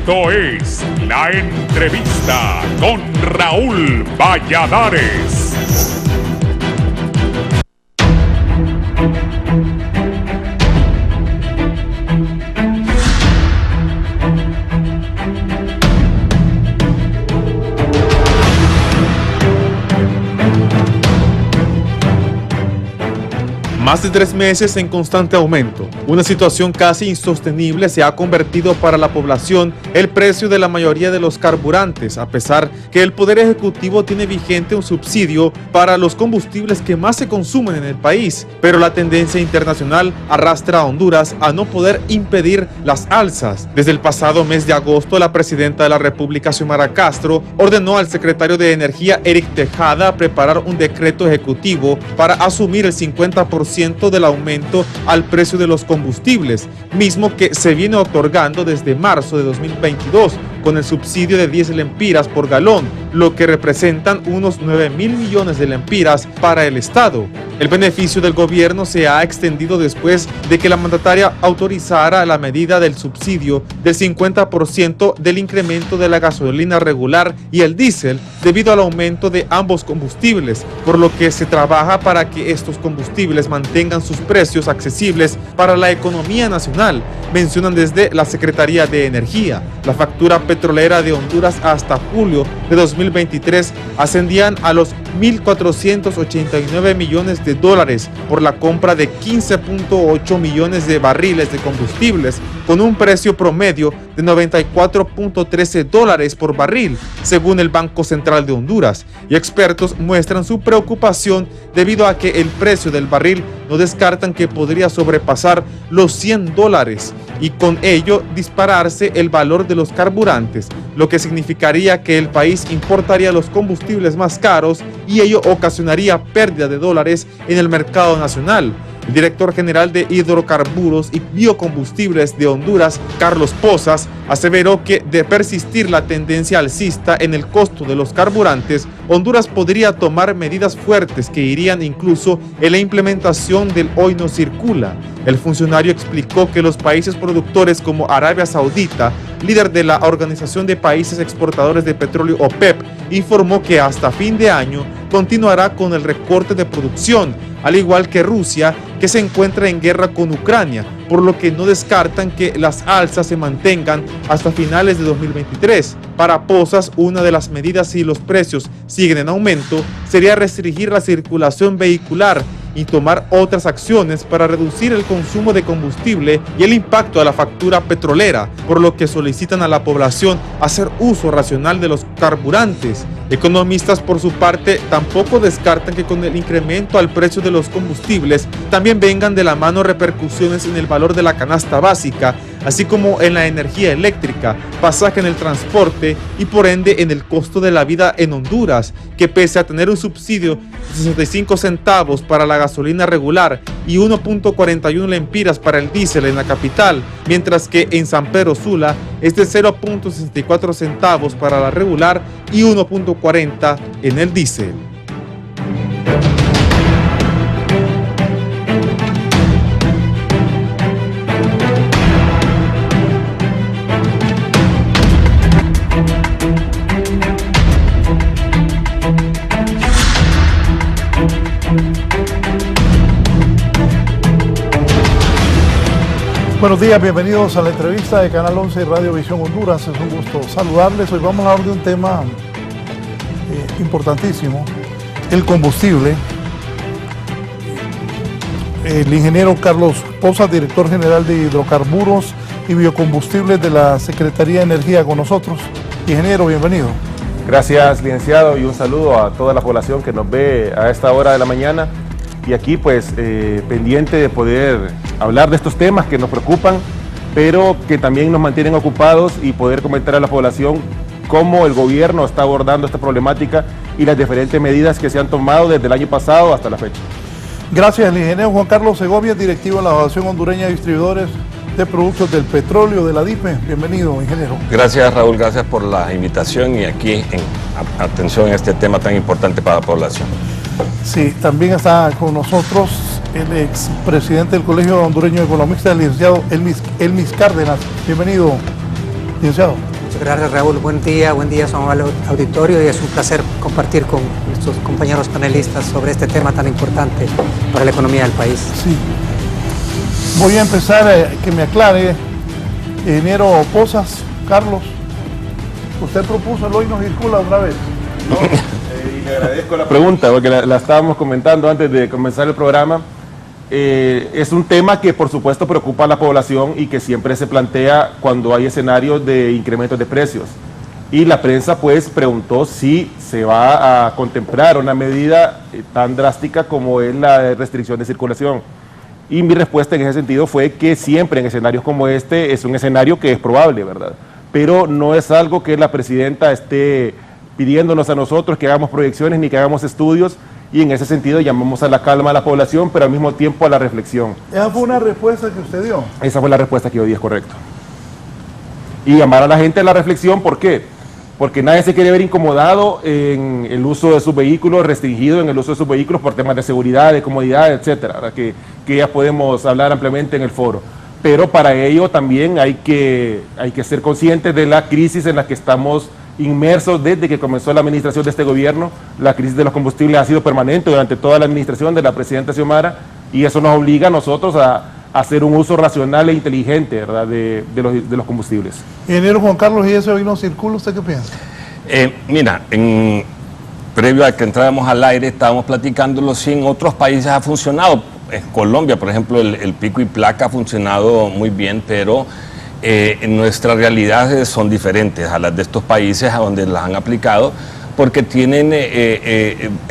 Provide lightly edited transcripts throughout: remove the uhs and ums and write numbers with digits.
Esto es La Entrevista con Raúl Valladares. Más de 3 meses en constante aumento. Una situación casi insostenible se ha convertido para la población el precio de la mayoría de los carburantes, a pesar que el Poder Ejecutivo tiene vigente un subsidio para los combustibles que más se consumen en el país. Pero la tendencia internacional arrastra a Honduras a no poder impedir las alzas. Desde el pasado mes de agosto, la presidenta de la República, Xiomara Castro, ordenó al secretario de Energía, Eric Tejada, preparar un decreto ejecutivo para asumir el 50% del aumento al precio de los combustibles, mismo que se viene otorgando desde marzo de 2022 con el subsidio de 10 lempiras por galón, lo que representan unos 9.000 millones de lempiras para el Estado. El beneficio del gobierno se ha extendido después de que la mandataria autorizara la medida del subsidio del 50% del incremento de la gasolina regular y el diésel debido al aumento de ambos combustibles, por lo que se trabaja para que estos combustibles mantengan sus precios accesibles para la economía nacional, mencionan desde la Secretaría de Energía. La factura petrolera de Honduras hasta julio de 2023 ascendían a los 1.489 millones de dólares por la compra de 15.8 millones de barriles de combustibles, con un precio promedio de 94.13 dólares por barril, según el Banco Central de Honduras. Y expertos muestran su preocupación debido a que el precio del barril no descartan que podría sobrepasar los 100 dólares y con ello dispararse el valor de los carburantes, lo que significaría que el país importaría los combustibles más caros y ello ocasionaría pérdida de dólares en el mercado nacional. El director general de Hidrocarburos y Biocombustibles de Honduras, Carlos Pozas, aseveró que de persistir la tendencia alcista en el costo de los carburantes, Honduras podría tomar medidas fuertes que irían incluso en la implementación del Hoy No Circula. El funcionario explicó que los países productores como Arabia Saudita, líder de la Organización de Países Exportadores de Petróleo OPEP, informó que hasta fin de año continuará con el recorte de producción, al igual que Rusia, que se encuentra en guerra con Ucrania, por lo que no descartan que las alzas se mantengan hasta finales de 2023. Para Pozas, una de las medidas si los precios siguen en aumento sería restringir la circulación vehicular y tomar otras acciones para reducir el consumo de combustible y el impacto a la factura petrolera, por lo que solicitan a la población hacer uso racional de los carburantes. Economistas, por su parte, tampoco descartan que con el incremento al precio de los combustibles también vengan de la mano repercusiones en el valor de la canasta básica, así como en la energía eléctrica, pasaje en el transporte y por ende en el costo de la vida en Honduras, que pese a tener un subsidio de 65 centavos para la gasolina regular y 1.41 lempiras para el diésel en la capital, mientras que en San Pedro Sula es de 0.64 centavos para la regular y 1.40 en el diésel. Buenos días, bienvenidos a la entrevista de Canal 11 y Radio Visión Honduras. Es un gusto saludarles. Hoy vamos a hablar de un tema importantísimo, el combustible. El ingeniero Carlos Pozas, director general de Hidrocarburos y Biocombustibles de la Secretaría de Energía, con nosotros. Ingeniero, bienvenido. Gracias, licenciado, y un saludo a toda la población que nos ve a esta hora de la mañana. Y aquí pues pendiente de poder hablar de estos temas que nos preocupan, pero que también nos mantienen ocupados y poder comentar a la población cómo el gobierno está abordando esta problemática y las diferentes medidas que se han tomado desde el año pasado hasta la fecha. Gracias, el ingeniero Juan Carlos Segovia, directivo de la Asociación Hondureña de Distribuidores de Productos del Petróleo de la DIPE. Bienvenido, ingeniero. Gracias, Raúl, gracias por la invitación y aquí en atención a este tema tan importante para la población. Sí, también está con nosotros el expresidente del Colegio Hondureño de Economistas, el licenciado Elmis Cárdenas. Bienvenido, licenciado. Muchas gracias, Raúl. Buen día su amable auditorio, y es un placer compartir con nuestros compañeros panelistas sobre este tema tan importante para la economía del país. Sí. Voy a empezar que me aclare, ingeniero Pozas, Carlos, usted propuso el hoy no circula otra vez. No, y le agradezco la pregunta, porque la estábamos comentando antes de comenzar el programa. Es un tema que por supuesto preocupa a la población y que siempre se plantea cuando hay escenarios de incrementos de precios. Y la prensa pues preguntó si se va a contemplar una medida tan drástica como es la restricción de circulación. Y mi respuesta en ese sentido fue que siempre en escenarios como este es un escenario que es probable, ¿verdad? Pero no es algo que la presidenta esté pidiéndonos a nosotros que hagamos proyecciones ni que hagamos estudios, y en ese sentido llamamos a la calma a la población, pero al mismo tiempo a la reflexión. Esa fue una respuesta que usted dio. Esa fue la respuesta que yo di, es correcto. Y llamar a la gente a la reflexión, ¿por qué? Porque nadie se quiere ver incomodado en el uso de sus vehículos, restringido en el uso de sus vehículos por temas de seguridad, de comodidad, etcétera, que ya podemos hablar ampliamente en el foro. Pero para ello también hay que ser conscientes de la crisis en la que estamos inmersos desde que comenzó la administración de este gobierno. La crisis de los combustibles ha sido permanente durante toda la administración de la presidenta Xiomara, y eso nos obliga a nosotros a hacer un uso racional e inteligente, ¿verdad?, de los combustibles. Ingeniero Juan Carlos, ¿y ese hoy no circula? ¿Usted qué piensa? Mira, previo a que entráramos al aire estábamos platicándolo, si en otros países ha funcionado. En Colombia, por ejemplo, el pico y placa ha funcionado muy bien, pero en nuestras realidades son diferentes a las de estos países a donde las han aplicado, porque tienen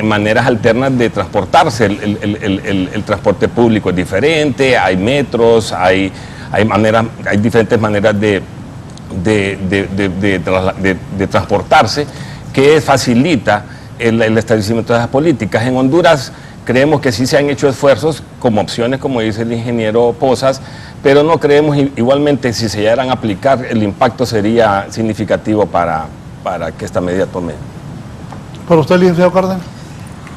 maneras alternas de transportarse. El transporte público es diferente, hay metros, hay diferentes maneras de transportarse, que facilita el establecimiento de esas políticas. En Honduras creemos que sí se han hecho esfuerzos como opciones, como dice el ingeniero Pozas, pero no creemos igualmente si se llegaran a aplicar, el impacto sería significativo para que esta medida tome. ¿Para usted, licenciado Cárdenas?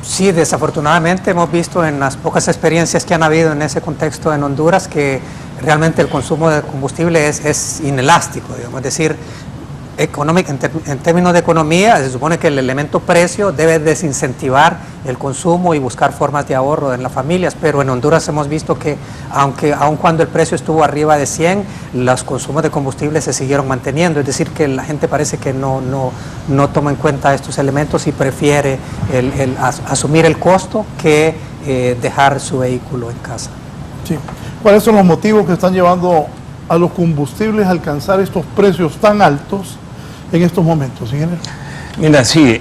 Sí, desafortunadamente hemos visto en las pocas experiencias que han habido en ese contexto en Honduras que realmente el consumo de combustible es inelástico, digamos, es decir, en términos de economía, se supone que el elemento precio debe desincentivar el consumo y buscar formas de ahorro en las familias, pero en Honduras hemos visto que aun cuando el precio estuvo arriba de 100, los consumos de combustible se siguieron manteniendo, es decir, que la gente parece que no toma en cuenta estos elementos y prefiere asumir el costo que dejar su vehículo en casa. Sí. ¿Cuáles son los motivos que están llevando a los combustibles a alcanzar estos precios tan altos en estos momentos, ingeniero? Mira, sí,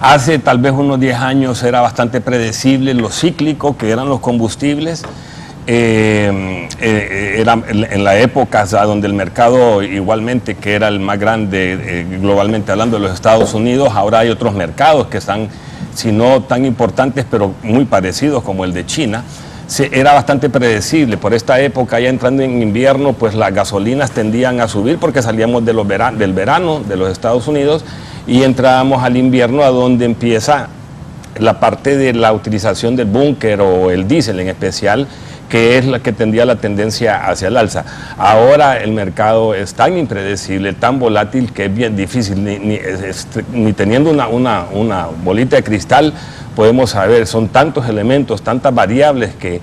hace tal vez unos 10 años era bastante predecible lo cíclico que eran los combustibles. Era en la época donde el mercado igualmente, que era el más grande globalmente hablando de los Estados Unidos, ahora hay otros mercados que están, si no tan importantes, pero muy parecidos, como el de China. Era bastante predecible. Por esta época, ya entrando en invierno, pues las gasolinas tendían a subir porque salíamos del verano de los Estados Unidos y entrábamos al invierno, a donde empieza la parte de la utilización del búnker o el diésel en especial, que es la que tendría la tendencia hacia el alza. Ahora el mercado es tan impredecible, tan volátil, que es bien difícil, ni teniendo una bolita de cristal podemos saber. Son tantos elementos, tantas variables que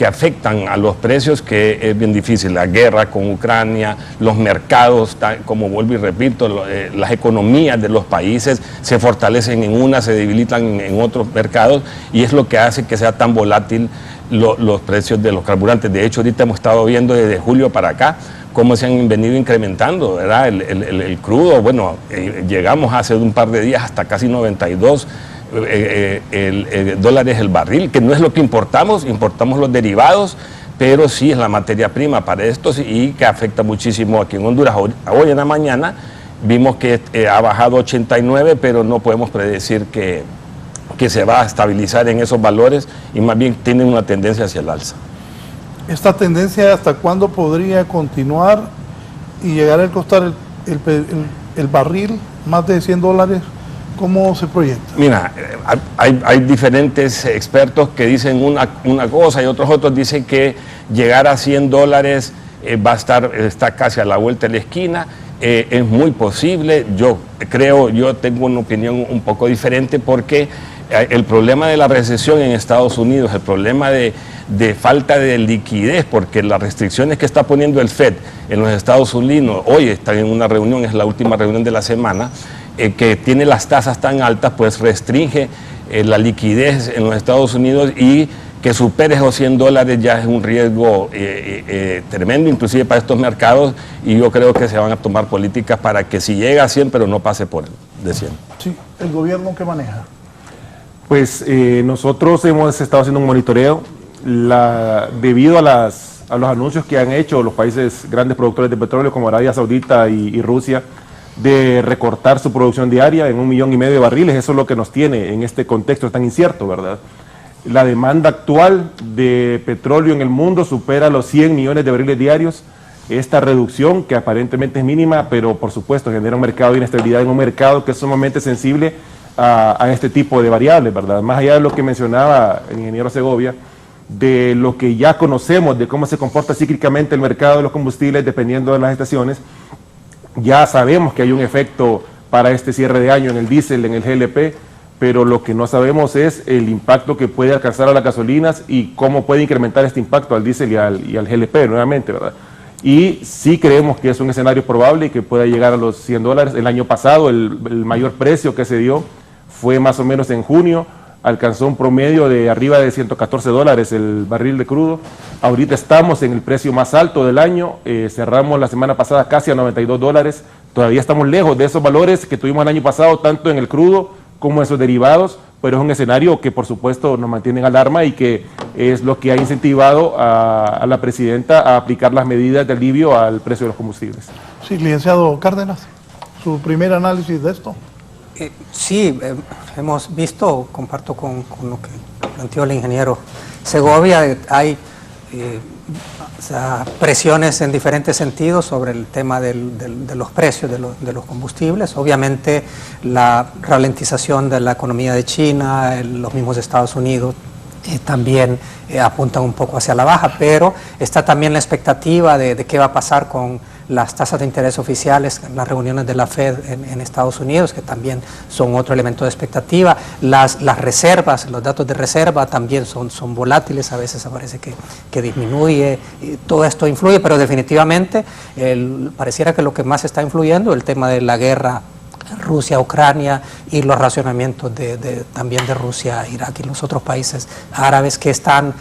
afectan a los precios, que es bien difícil. La guerra con Ucrania, los mercados, como vuelvo y repito, las economías de los países se fortalecen en unas, se debilitan en otros mercados, y es lo que hace que sea tan volátil los precios de los carburantes. De hecho, ahorita hemos estado viendo desde julio para acá cómo se han venido incrementando, ¿verdad? El crudo, bueno, llegamos hace un par de días hasta casi 92 dólares el barril, que no es lo que importamos los derivados, pero sí es la materia prima para estos, y que afecta muchísimo aquí en Honduras. Hoy en la mañana vimos que ha bajado 89, pero no podemos predecir que se va a estabilizar en esos valores, y más bien tiene una tendencia hacia el alza. ¿Esta tendencia hasta cuándo podría continuar y llegar a costar el barril más de 100 dólares? ¿Cómo se proyecta? Mira, hay diferentes expertos que dicen una cosa, y otros dicen que llegar a 100 dólares está casi a la vuelta de la esquina, es muy posible. Yo tengo una opinión un poco diferente porque el problema de la recesión en Estados Unidos, el problema de falta de liquidez, porque las restricciones que está poniendo el FED en los Estados Unidos, hoy está en una reunión, es la última reunión de la semana, que tiene las tasas tan altas, pues restringe la liquidez en los Estados Unidos, y que supere esos $100 ya es un riesgo tremendo, inclusive para estos mercados, y yo creo que se van a tomar políticas para que si llega a 100, pero no pase por de 100. Sí, ¿el gobierno qué maneja? Pues nosotros hemos estado haciendo un monitoreo debido a los anuncios que han hecho los países grandes productores de petróleo como Arabia Saudita y Rusia, de recortar su producción diaria en 1,5 millones de barriles. Eso es lo que nos tiene en este contexto tan incierto, ¿verdad? La demanda actual de petróleo en el mundo supera los 100 millones de barriles diarios. Esta reducción, que aparentemente es mínima, pero por supuesto genera un mercado de inestabilidad en un mercado que es sumamente sensible a este tipo de variables, ¿verdad? Más allá de lo que mencionaba el ingeniero Segovia, de lo que ya conocemos, de cómo se comporta cíclicamente el mercado de los combustibles dependiendo de las estaciones, ya sabemos que hay un efecto para este cierre de año en el diésel, en el GLP, pero lo que no sabemos es el impacto que puede alcanzar a las gasolinas y cómo puede incrementar este impacto al diésel y al GLP nuevamente, ¿verdad? Y sí creemos que es un escenario probable y que pueda llegar a los $100. El año pasado el mayor precio que se dio fue más o menos en junio, alcanzó un promedio de arriba de $114 el barril de crudo. Ahorita estamos en el precio más alto del año, cerramos la semana pasada casi a $92, todavía estamos lejos de esos valores que tuvimos el año pasado, tanto en el crudo como en sus derivados, pero es un escenario que por supuesto nos mantiene en alarma y que es lo que ha incentivado a la presidenta a aplicar las medidas de alivio al precio de los combustibles. Sí, licenciado Cárdenas, su primer análisis de esto. Sí, hemos visto, comparto con lo que planteó el ingeniero Segovia, hay presiones en diferentes sentidos sobre el tema de los precios de los combustibles. Obviamente la ralentización de la economía de China, los mismos Estados Unidos también apuntan un poco hacia la baja, pero está también la expectativa de qué va a pasar con las tasas de interés oficiales, las reuniones de la Fed en Estados Unidos, que también son otro elemento de expectativa. Las reservas, los datos de reserva también son volátiles, a veces parece que disminuye, todo esto influye, pero definitivamente pareciera que lo que más está influyendo es el tema de la guerra Rusia-Ucrania y los racionamientos también de Rusia, Irak y los otros países árabes que están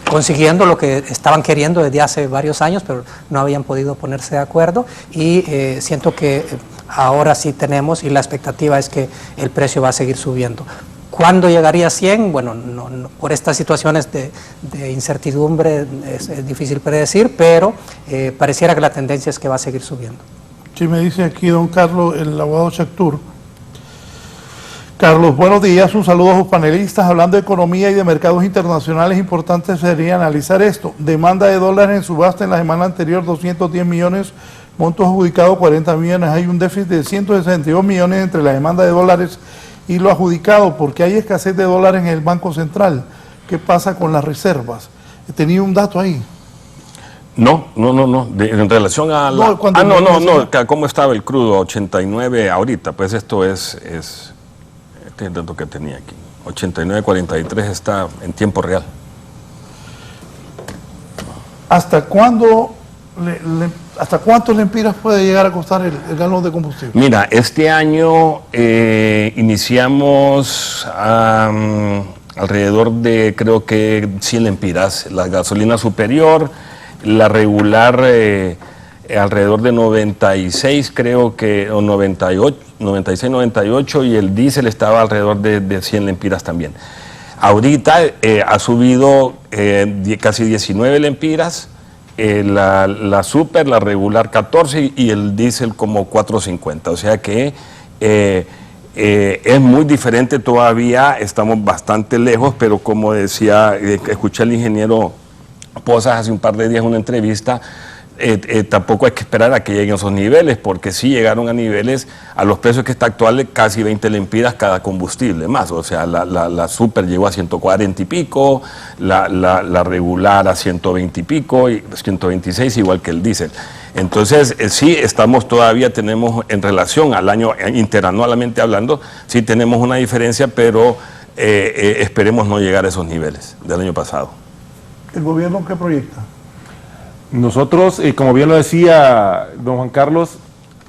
consiguiendo lo que estaban queriendo desde hace varios años, pero no habían podido ponerse de acuerdo, y siento que ahora sí tenemos, y la expectativa es que el precio va a seguir subiendo. ¿Cuándo llegaría a 100? Bueno, no, por estas situaciones de incertidumbre es difícil predecir, pero pareciera que la tendencia es que va a seguir subiendo. Sí, me dice aquí don Carlos, el abogado Chactur. Carlos, buenos días, un saludo a sus panelistas. Hablando de economía y de mercados internacionales, importante sería analizar esto. Demanda de dólares en subasta en la semana anterior, 210 millones, montos adjudicados 40 millones. Hay un déficit de 162 millones entre la demanda de dólares y lo adjudicado, porque hay escasez de dólares en el Banco Central. ¿Qué pasa con las reservas? He tenido un dato ahí. No. En relación a la... ¿Cómo estaba el crudo? 89 ahorita, pues esto es este es el dato que tenía aquí. 89.43 está en tiempo real. ¿Hasta cuándo, hasta cuántos lempiras puede llegar a costar el galón de combustible? Mira, este año iniciamos alrededor de, creo que 100 lempiras, la gasolina superior, la regular alrededor de 96, creo que, o 98, 96, 98, y el diésel estaba alrededor de 100 lempiras también. Ahorita ha subido casi 19 lempiras, la super, la regular 14 y el diésel como 4.50, o sea que es muy diferente todavía, estamos bastante lejos, pero como decía, escuché al ingeniero Pozas hace un par de días en una entrevista, tampoco hay que esperar a que lleguen esos niveles, porque sí llegaron a niveles, a los precios que está actuales, casi 20 lempiras cada combustible más, o sea, la super llegó a 140 y pico, la regular a 120 y pico, y 126 igual que el diésel. Entonces, sí, tenemos en relación al año, interanualmente hablando, sí tenemos una diferencia, pero esperemos no llegar a esos niveles del año pasado. ¿El gobierno qué proyecta? Nosotros, como bien lo decía don Juan Carlos,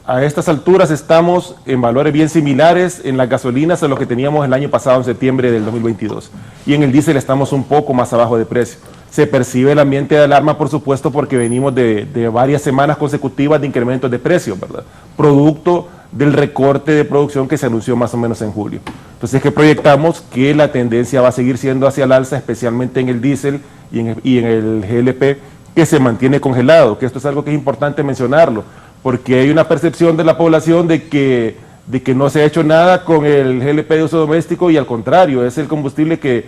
a estas alturas estamos en valores bien similares en las gasolinas a lo que teníamos el año pasado, en septiembre del 2022. Y en el diésel estamos un poco más abajo de precio. Se percibe el ambiente de alarma, por supuesto, porque venimos de varias semanas consecutivas de incrementos de precios, ¿verdad? Producto del recorte de producción que se anunció más o menos en julio. Entonces, que proyectamos que la tendencia va a seguir siendo hacia el alza, especialmente en el diésel y en el GLP, que se mantiene congelado, que esto es algo que es importante mencionarlo, porque hay una percepción de la población de que no se ha hecho nada con el GLP de uso doméstico y al contrario, es el combustible que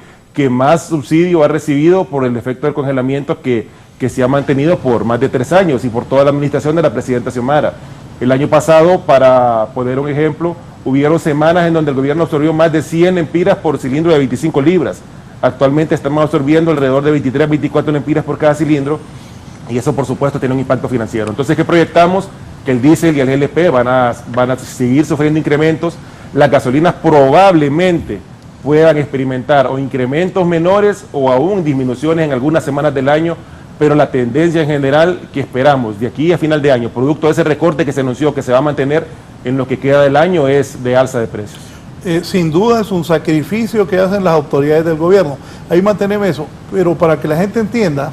más subsidio ha recibido por el efecto del congelamiento que se ha mantenido por más de 3 años y por toda la administración de la presidenta Xiomara. El año pasado, para poner un ejemplo, hubieron semanas en donde el gobierno absorbió más de 100 lempiras por cilindro de 25 libras. Actualmente estamos absorbiendo alrededor de 23 a 24 lempiras por cada cilindro y eso por supuesto tiene un impacto financiero. Entonces, ¿qué proyectamos? Que el diésel y el GLP van a seguir sufriendo incrementos. Las gasolinas probablemente puedan experimentar o incrementos menores o aún disminuciones en algunas semanas del año, pero la tendencia en general que esperamos de aquí a final de año, producto de ese recorte que se anunció que se va a mantener en lo que queda del año, es de alza de precios. Sin duda es un sacrificio que hacen las autoridades del gobierno. Ahí mantenemos eso, pero para que la gente entienda,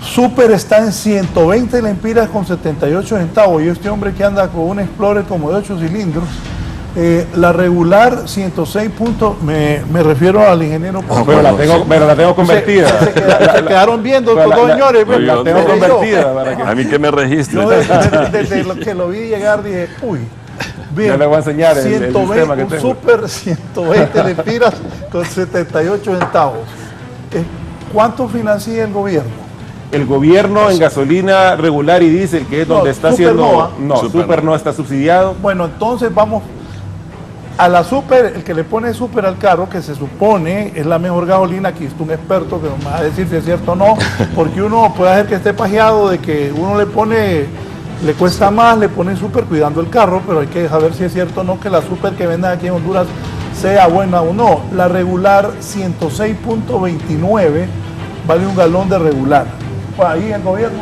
Super está en 120 lempiras con 78 centavos y este hombre que anda con un Explorer como de 8 cilindros, la regular 106 puntos, me refiero al ingeniero. Pero la tengo convertida. Se quedaron viendo estos dos señores. La tengo convertida. Para que... A mí que me registre. Yo desde lo que lo vi llegar dije, uy, bien, ya le voy a enseñar el sistema que tengo. Super 120 lempiras con 78 centavos. ¿Cuánto financia el gobierno? El gobierno en gasolina regular y diésel, que es donde está haciendo... Super no está subsidiado. Bueno, entonces vamos a la Super, el que le pone Super al carro, que se supone es la mejor gasolina, aquí está un experto que nos va a decir si es cierto o no, porque uno puede hacer que esté pajeado de que uno le cuesta más, le pone Super cuidando el carro, pero hay que saber si es cierto o no que la Super que venden aquí en Honduras sea buena o no. La regular 106.29 vale un galón de regular. Ahí el gobierno.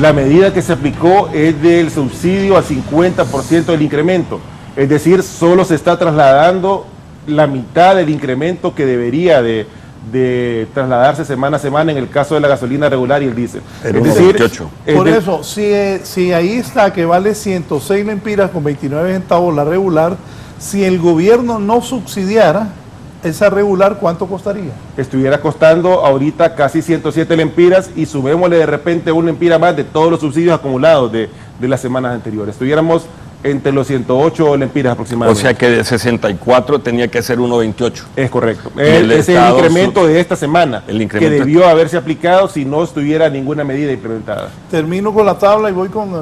La medida que se aplicó es del subsidio al 50% del incremento, es decir, solo se está trasladando la mitad del incremento que debería de trasladarse semana a semana en el caso de la gasolina regular y el diésel. Es decir, 28. Por eso, si ahí está que vale 106 lempiras con 29 centavos la regular, si el gobierno no subsidiara esa regular, ¿cuánto costaría? Estuviera costando ahorita casi 107 lempiras y sumémosle de repente una lempira más de todos los subsidios acumulados de las semanas anteriores. Estuviéramos entre los 108 lempiras aproximadamente. O sea que de 64 tenía que ser 1.28. Es correcto. Ese es el incremento de esta semana, que debió haberse aplicado si no estuviera ninguna medida implementada. Termino con la tabla y voy con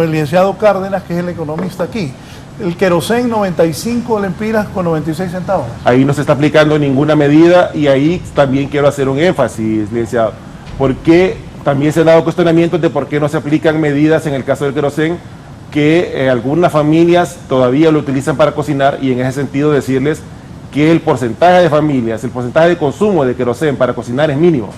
el licenciado Cárdenas, que es el economista aquí. El querosén 95 lempiras con 96 centavos. Ahí no se está aplicando ninguna medida y ahí también quiero hacer un énfasis, licenciado, porque también se han dado cuestionamientos de por qué no se aplican medidas en el caso del querosén, que algunas familias todavía lo utilizan para cocinar y en ese sentido decirles que el porcentaje de familias, el porcentaje de consumo de querosén para cocinar es mínimo.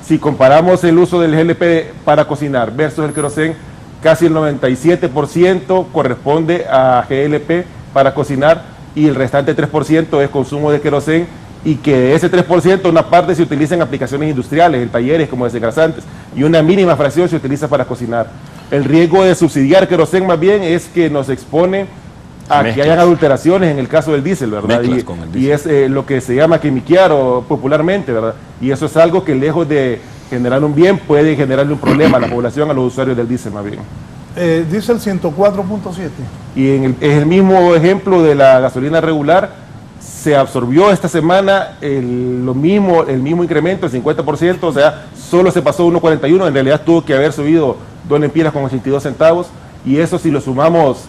Si comparamos el uso del GLP para cocinar versus el querosén, casi el 97% corresponde a GLP para cocinar y el restante 3% es consumo de querosén y que de ese 3% una parte se utiliza en aplicaciones industriales, en talleres como desengrasantes y una mínima fracción se utiliza para cocinar. El riesgo de subsidiar querosén más bien es que nos expone a que hayan adulteraciones en el caso del diésel, ¿verdad? Y es lo que se llama quimiquear o popularmente, ¿verdad? Y eso es algo que lejos de generar un bien puede generarle un problema a la población, a los usuarios del diésel más bien. Diésel 104.7. Y es el mismo ejemplo de la gasolina regular, se absorbió esta semana el mismo incremento, el 50%, o sea, solo se pasó 1.41, en realidad tuvo que haber subido 2 lempiras con 82 centavos, y eso si lo sumamos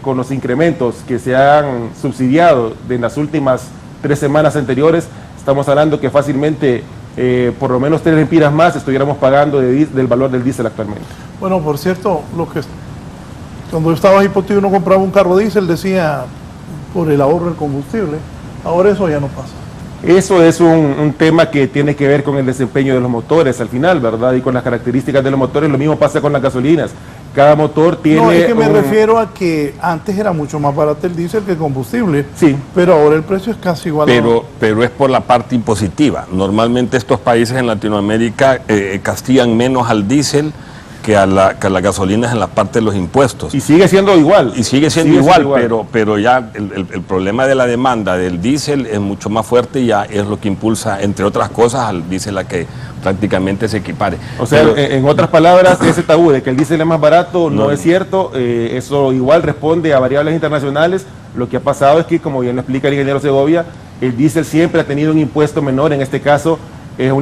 con los incrementos que se han subsidiado en las últimas 3 semanas anteriores, estamos hablando que fácilmente por lo menos 3 lempiras más estuviéramos pagando del valor del diésel actualmente. Bueno, por cierto, cuando yo estaba ahí y uno compraba un carro diésel, decía por el ahorro del combustible. Ahora eso ya no pasa. Eso es un tema que tiene que ver con el desempeño de los motores al final, ¿verdad? Y con las características de los motores. Lo mismo pasa con las gasolinas. Cada motor tiene... No, es que me refiero a que antes era mucho más barato el diésel que el combustible. Sí. Pero ahora el precio es casi igual. Pero es por la parte impositiva. Normalmente estos países en Latinoamérica castigan menos al diésel que a las gasolinas en la parte de los impuestos. Y sigue siendo igual. Y sigue siendo igual. Pero ya el problema de la demanda del diésel es mucho más fuerte y ya es lo que impulsa, entre otras cosas, al diésel a que prácticamente se equipare. O sea, en otras palabras, ese tabú de que el diésel es más barato no es cierto. Eso igual responde a variables internacionales. Lo que ha pasado es que, como bien lo explica el ingeniero Segovia, el diésel siempre ha tenido un impuesto menor. En este caso es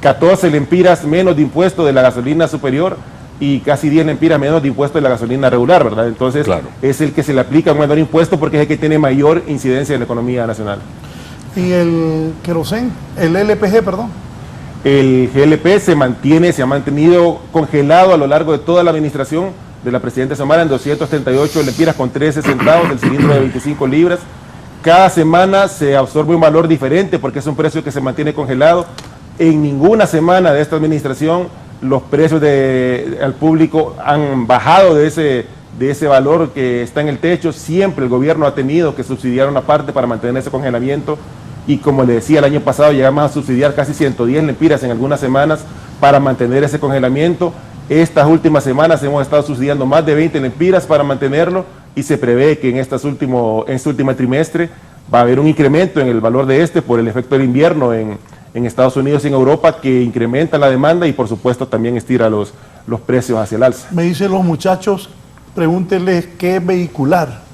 14 lempiras menos de impuesto de la gasolina superior y casi 10 lempiras menos de impuesto de la gasolina regular, ¿verdad? Entonces, claro, es el que se le aplica un menor impuesto porque es el que tiene mayor incidencia en la economía nacional. ¿Y el querosén? El LPG, perdón. El GLP se ha mantenido congelado a lo largo de toda la administración de la presidenta Xiomara en 238 lempiras con 13 centavos del cilindro de 25 libras. Cada semana se absorbe un valor diferente porque es un precio que se mantiene congelado. En ninguna semana de esta administración los precios al público han bajado de ese valor que está en el techo. Siempre el gobierno ha tenido que subsidiar una parte para mantener ese congelamiento. Y como le decía, el año pasado llegamos a subsidiar casi 110 lempiras en algunas semanas para mantener ese congelamiento. Estas últimas semanas hemos estado subsidiando más de 20 lempiras para mantenerlo y se prevé que en este último trimestre va a haber un incremento en el valor de por el efecto del invierno en Estados Unidos y en Europa, que incrementa la demanda y por supuesto también estira los precios hacia el alza. Me dicen los muchachos, pregúntenles qué es vehicular.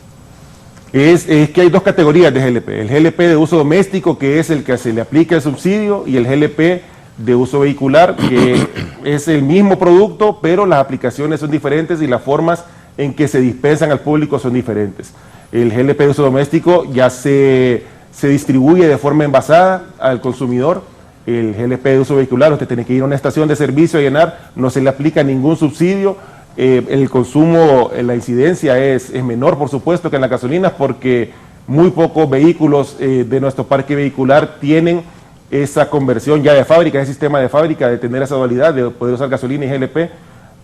Es que hay dos categorías de GLP. El GLP de uso doméstico, que es el que se le aplica el subsidio, y el GLP de uso vehicular, que es el mismo producto, pero las aplicaciones son diferentes y las formas en que se dispensan al público son diferentes. El GLP de uso doméstico ya se distribuye de forma envasada al consumidor. El GLP de uso vehicular, usted tiene que ir a una estación de servicio a llenar, no se le aplica ningún subsidio. El consumo, la incidencia es menor, por supuesto, que en las gasolinas, porque muy pocos vehículos de nuestro parque vehicular tienen esa conversión ya de fábrica, ese sistema de fábrica de tener esa dualidad de poder usar gasolina y GLP.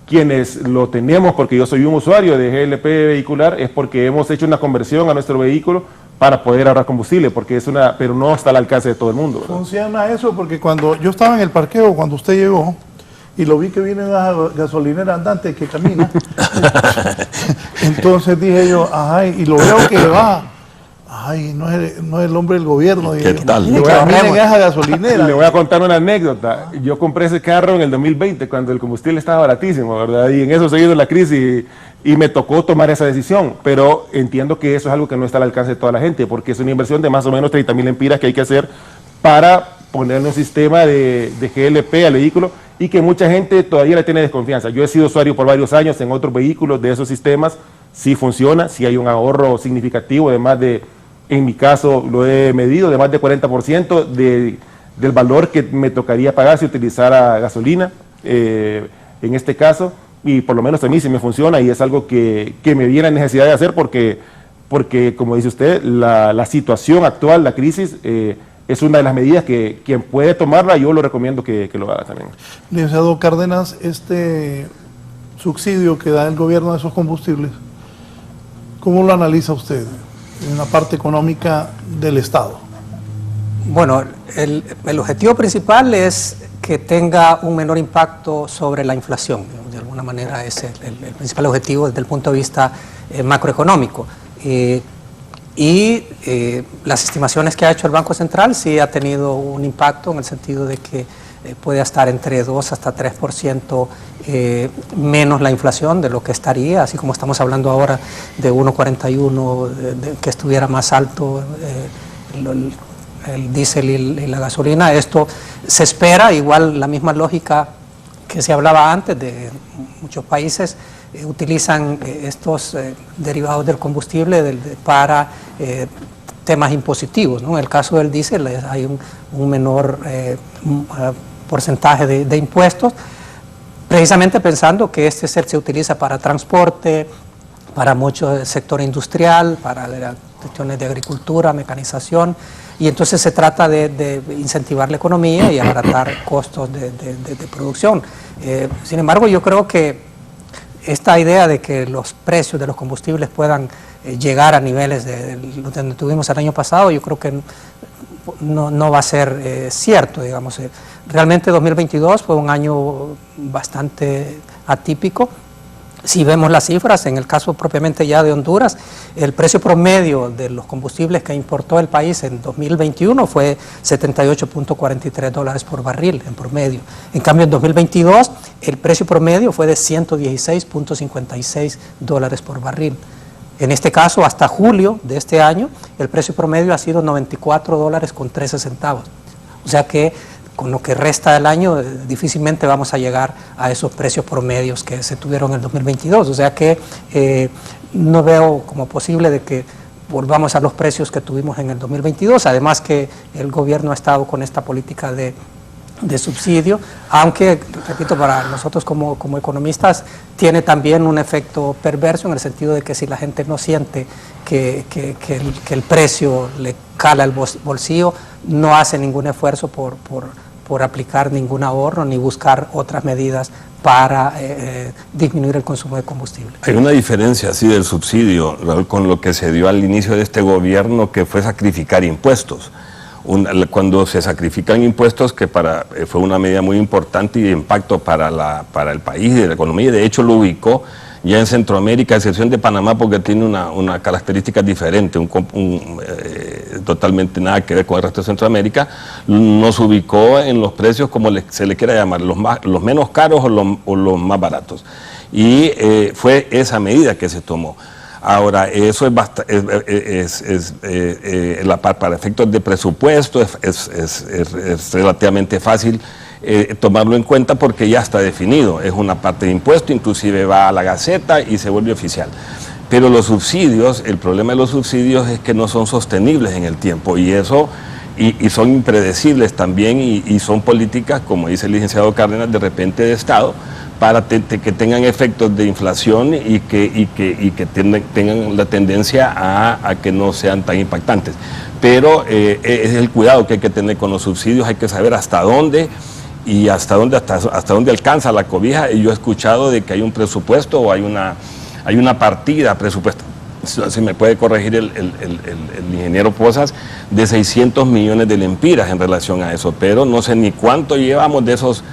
Quienes lo tenemos, porque yo soy un usuario de GLP vehicular, es porque hemos hecho una conversión a nuestro vehículo para poder ahorrar combustible, pero no está al alcance de todo el mundo, ¿verdad? Funciona eso porque cuando yo estaba en el parqueo, cuando usted llegó, y lo vi que viene una gasolinera andante que camina, entonces dije yo, ay, y lo veo que va, ay, no es el hombre del gobierno. ¿Qué tal? Miren esa gasolinera. Le voy a contar una anécdota. Yo compré ese carro en el 2020 cuando el combustible estaba baratísimo, ¿verdad? Y en eso se ha ido la crisis y me tocó tomar esa decisión. Pero entiendo que eso es algo que no está al alcance de toda la gente, porque es una inversión de más o menos 30.000 lempiras que hay que hacer para ponerle un sistema de GLP al vehículo y que mucha gente todavía le tiene desconfianza. Yo he sido usuario por varios años en otros vehículos de esos sistemas. Sí funciona, sí hay un ahorro significativo de más de... En mi caso lo he medido de más de 40% del valor que me tocaría pagar si utilizara gasolina, en este caso, y por lo menos a mí sí me funciona y es algo que me viene a necesidad de hacer porque como dice usted, la situación actual, la crisis, es una de las medidas que quien puede tomarla, yo lo recomiendo que lo haga también. Licenciado Cárdenas, este subsidio que da el gobierno de esos combustibles, ¿cómo lo analiza usted en la parte económica del Estado? Bueno, el objetivo principal es que tenga un menor impacto sobre la inflación. De alguna manera es el principal objetivo desde el punto de vista macroeconómico. Las estimaciones que ha hecho el Banco Central sí ha tenido un impacto en el sentido de que puede estar entre 2 hasta 3% menos la inflación de lo que estaría, así como estamos hablando ahora de 1,41, que estuviera más alto el diésel y la gasolina. Esto se espera, igual la misma lógica que se hablaba antes de muchos países utilizan estos derivados del combustible para temas impositivos, ¿no? En el caso del diésel hay un menor porcentaje de impuestos, precisamente pensando que este se utiliza para transporte, para mucho sector industrial, para las cuestiones de agricultura, mecanización, y entonces se trata de incentivar la economía y abaratar costos de producción. Sin embargo, yo creo que esta idea de que los precios de los combustibles puedan llegar a niveles de lo que tuvimos el año pasado, yo creo que no va a ser cierto, digamos. Realmente 2022 fue un año bastante atípico. Si vemos las cifras, en el caso propiamente ya de Honduras, el precio promedio de los combustibles que importó el país en 2021 fue $78.43 por barril en promedio. En cambio, en 2022, el precio promedio fue de $116.56 por barril. En este caso, hasta julio de este año, el precio promedio ha sido $94.13. O sea que con lo que resta del año difícilmente vamos a llegar a esos precios promedios que se tuvieron en el 2022. O sea que no veo como posible de que volvamos a los precios que tuvimos en el 2022. Además que el gobierno ha estado con esta política de subsidio, aunque, repito, para nosotros como economistas tiene también un efecto perverso en el sentido de que si la gente no siente que el precio le cala el bolsillo, no hace ningún esfuerzo por aplicar ningún ahorro ni buscar otras medidas para disminuir el consumo de combustible. Hay una diferencia así del subsidio, Raúl, con lo que se dio al inicio de este gobierno, que fue sacrificar impuestos. Cuando se sacrifican impuestos, que fue una medida muy importante y de impacto para el país y la economía, de hecho lo ubicó ya en Centroamérica, a excepción de Panamá, porque tiene una característica diferente, totalmente nada que ver con el resto de Centroamérica, nos ubicó en los precios, como se le quiera llamar, los menos caros o los más baratos. Y fue esa medida que se tomó. Ahora, eso para efectos de presupuesto es relativamente fácil tomarlo en cuenta porque ya está definido, es una parte de impuesto, inclusive va a la Gaceta y se vuelve oficial. Pero los subsidios, el problema de los subsidios es que no son sostenibles en el tiempo y son impredecibles también y son políticas, como dice el licenciado Cárdenas, de repente de Estado, para que tengan efectos de inflación y que tengan la tendencia a que no sean tan impactantes. Pero es el cuidado que hay que tener con los subsidios, hay que saber hasta dónde hasta dónde alcanza la cobija. Y yo he escuchado de que hay un presupuesto o hay una partida presupuestal, si me puede corregir el ingeniero Pozas, de 600 millones de lempiras en relación a eso, pero no sé ni cuánto llevamos de esos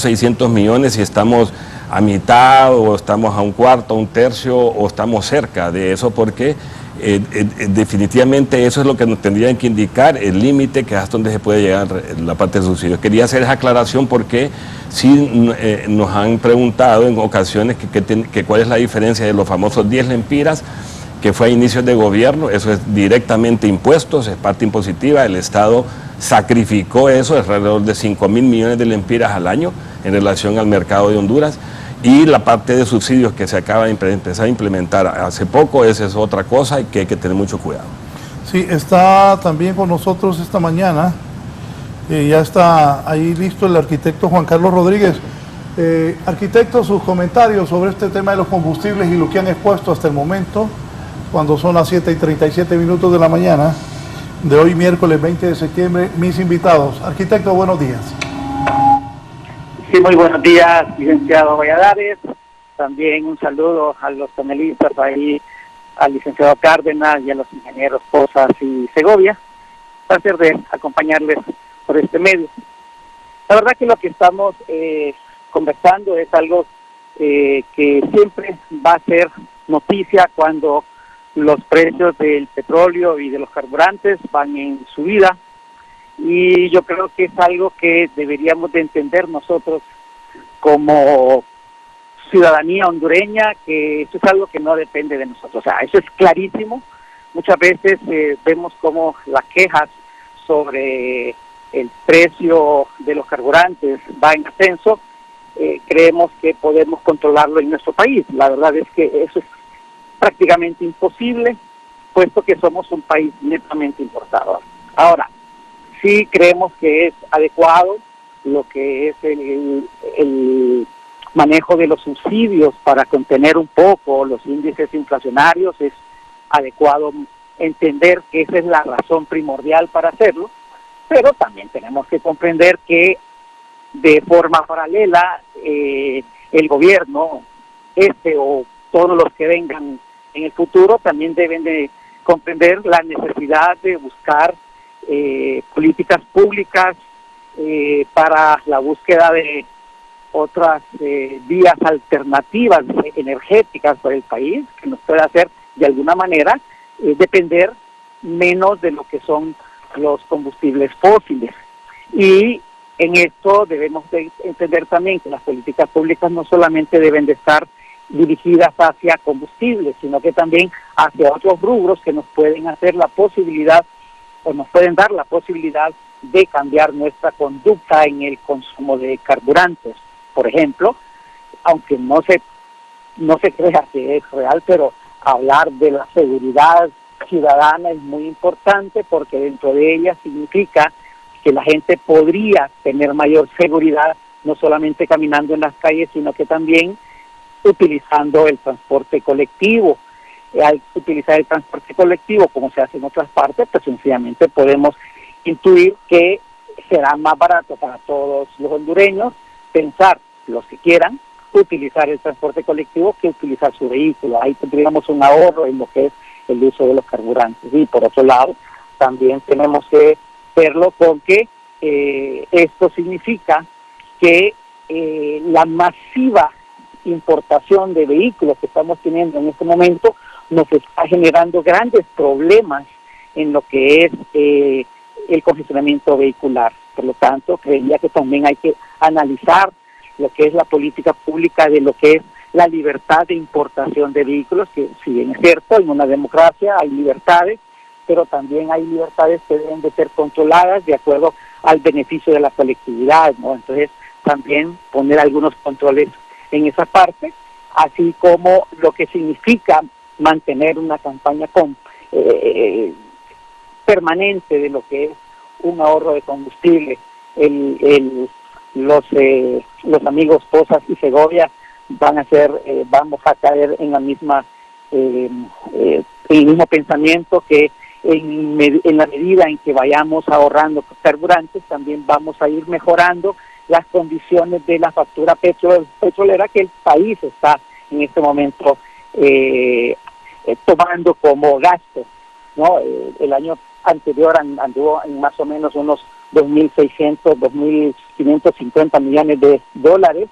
600 millones, si estamos a mitad o estamos a un cuarto, a un tercio o estamos cerca de eso, porque definitivamente eso es lo que nos tendrían que indicar, el límite que hasta donde se puede llegar la parte de subsidios. Quería hacer esa aclaración porque sí nos han preguntado en ocasiones que cuál es la diferencia de los famosos 10 lempiras, que fue a inicios de gobierno. Eso es directamente impuestos, es parte impositiva, el Estado sacrificó eso, alrededor de 5.000 millones de lempiras al año en relación al mercado de Honduras, y la parte de subsidios que se acaba de empezar a implementar hace poco, esa es otra cosa y que hay que tener mucho cuidado. Sí, está también con nosotros esta mañana, ya está ahí listo el arquitecto Juan Carlos Rodríguez. Arquitecto, sus comentarios sobre este tema de los combustibles y lo que han expuesto hasta el momento, cuando son las 7:37 de la mañana de hoy, miércoles 20 de septiembre, mis invitados. Arquitecto, buenos días. Sí, muy buenos días, licenciado Valladares. También un saludo a los panelistas ahí, al licenciado Cárdenas y a los ingenieros Pozas y Segovia. Placer de acompañarles por este medio. La verdad que lo que estamos conversando es algo que siempre va a ser noticia cuando los precios del petróleo y de los carburantes van en subida, y yo creo que es algo que deberíamos de entender nosotros como ciudadanía hondureña, que eso es algo que no depende de nosotros. O sea, eso es clarísimo. Muchas veces vemos como las quejas sobre el precio de los carburantes va en ascenso. Creemos que podemos controlarlo en nuestro país. La verdad es que eso es prácticamente imposible, puesto que somos un país netamente importador. Ahora, sí creemos que es adecuado lo que es el manejo de los subsidios para contener un poco los índices inflacionarios. Es adecuado entender que esa es la razón primordial para hacerlo, pero también tenemos que comprender que de forma paralela el gobierno, o todos los que vengan en el futuro, también deben de comprender la necesidad de buscar políticas públicas para la búsqueda de otras vías alternativas energéticas para el país, que nos pueda hacer de alguna manera depender menos de lo que son los combustibles fósiles. Y en esto debemos de entender también que las políticas públicas no solamente deben de estar dirigidas hacia combustibles, sino que también hacia otros rubros que nos pueden hacer la posibilidad o nos pueden dar la posibilidad de cambiar nuestra conducta en el consumo de carburantes. Por ejemplo, aunque no se crea que es real, pero hablar de la seguridad ciudadana es muy importante, porque dentro de ella significa que la gente podría tener mayor seguridad, no solamente caminando en las calles, sino que también utilizando el transporte colectivo. Al utilizar el transporte colectivo, como se hace en otras partes, pues sencillamente podemos intuir que será más barato para todos los hondureños pensar, los que quieran, utilizar el transporte colectivo que utilizar su vehículo. Ahí tendríamos un ahorro en lo que es el uso de los carburantes. Y por otro lado, también tenemos que verlo con que esto significa que la masiva importación de vehículos que estamos teniendo en este momento nos está generando grandes problemas en lo que es el congestionamiento vehicular. Por lo tanto, creía que también hay que analizar lo que es la política pública de lo que es la libertad de importación de vehículos, que si bien es cierto, en una democracia hay libertades, pero también hay libertades que deben de ser controladas de acuerdo al beneficio de la colectividad, ¿no? Entonces, también poner algunos controles en esa parte, así como lo que significa mantener una campaña permanente de lo que es un ahorro de combustible. Los amigos Pozas y Segovia vamos a caer en la misma el mismo pensamiento, que en la medida en que vayamos ahorrando carburantes, también vamos a ir mejorando las condiciones de la factura petrolera que el país está en este momento tomando como gasto, ¿no? El año anterior anduvo en más o menos unos 2.600, 2.550 millones de dólares.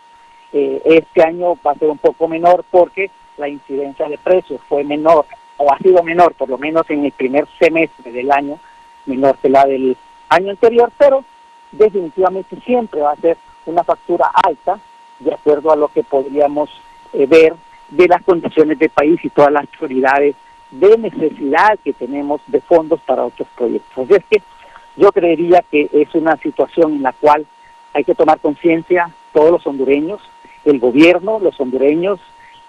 Este año va a ser un poco menor porque la incidencia de precios fue menor, o ha sido menor, por lo menos en el primer semestre del año, menor que la del año anterior, pero definitivamente siempre va a ser una factura alta, de acuerdo a lo que podríamos ver de las condiciones del país y todas las prioridades de necesidad que tenemos de fondos para otros proyectos. Así es que yo creería que es una situación en la cual hay que tomar conciencia todos los hondureños, el gobierno, los hondureños,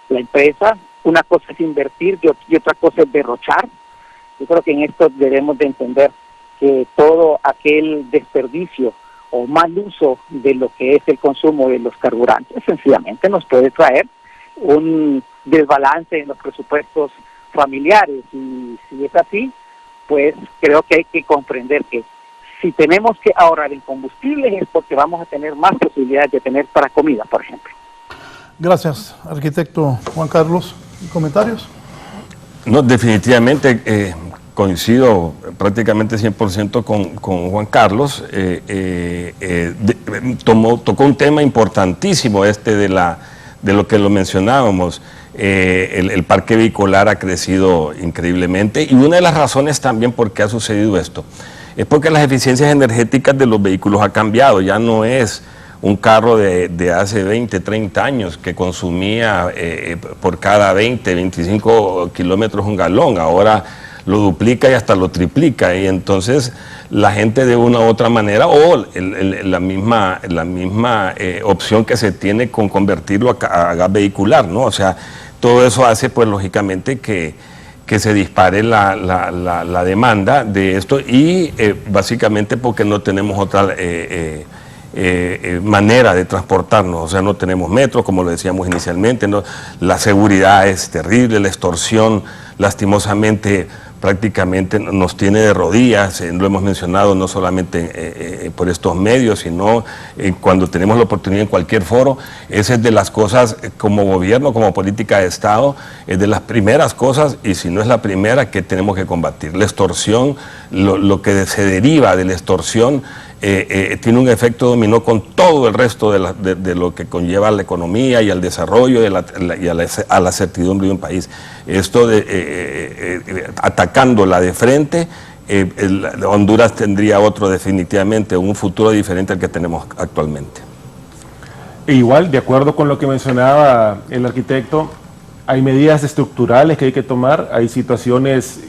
la empresa. Una cosa es invertir y otra cosa es derrochar. Yo creo que en esto debemos de entender que todo aquel desperdicio o mal uso de lo que es el consumo de los carburantes sencillamente nos puede traer un desbalance en los presupuestos familiares, y si es así, pues creo que hay que comprender que si tenemos que ahorrar en combustibles es porque vamos a tener más posibilidades de tener para comida, por ejemplo. Gracias, arquitecto Juan Carlos. ¿Comentarios? No, definitivamente coincido prácticamente 100% con Juan Carlos. Tocó un tema importantísimo de lo que lo mencionábamos. El parque vehicular ha crecido increíblemente, y una de las razones también por qué ha sucedido esto es porque las eficiencias energéticas de los vehículos ha cambiado. Ya no es un carro de hace 20, 30 años que consumía por cada 20, 25 kilómetros un galón. Ahora lo duplica y hasta lo triplica, y entonces la gente de una u otra manera, o la misma opción que se tiene con convertirlo a gas vehicular, ¿no? O sea, todo eso hace pues lógicamente que que se dispare la demanda de esto y básicamente porque no tenemos otra manera de transportarnos, o sea, no tenemos metro, como lo decíamos inicialmente, ¿no? La seguridad es terrible, la extorsión lastimosamente prácticamente nos tiene de rodillas, lo hemos mencionado no solamente por estos medios, sino cuando tenemos la oportunidad en cualquier foro. Esa es de las cosas como gobierno, como política de Estado, es de las primeras cosas, y si no es la primera, que tenemos que combatir. La extorsión, lo que se deriva de la extorsión, tiene un efecto dominó con todo el resto de lo que conlleva la economía y al desarrollo y a la certidumbre de un país. Esto atacándola de frente, Honduras tendría definitivamente un futuro diferente al que tenemos actualmente. E igual, de acuerdo con lo que mencionaba el arquitecto, hay medidas estructurales que hay que tomar, hay situaciones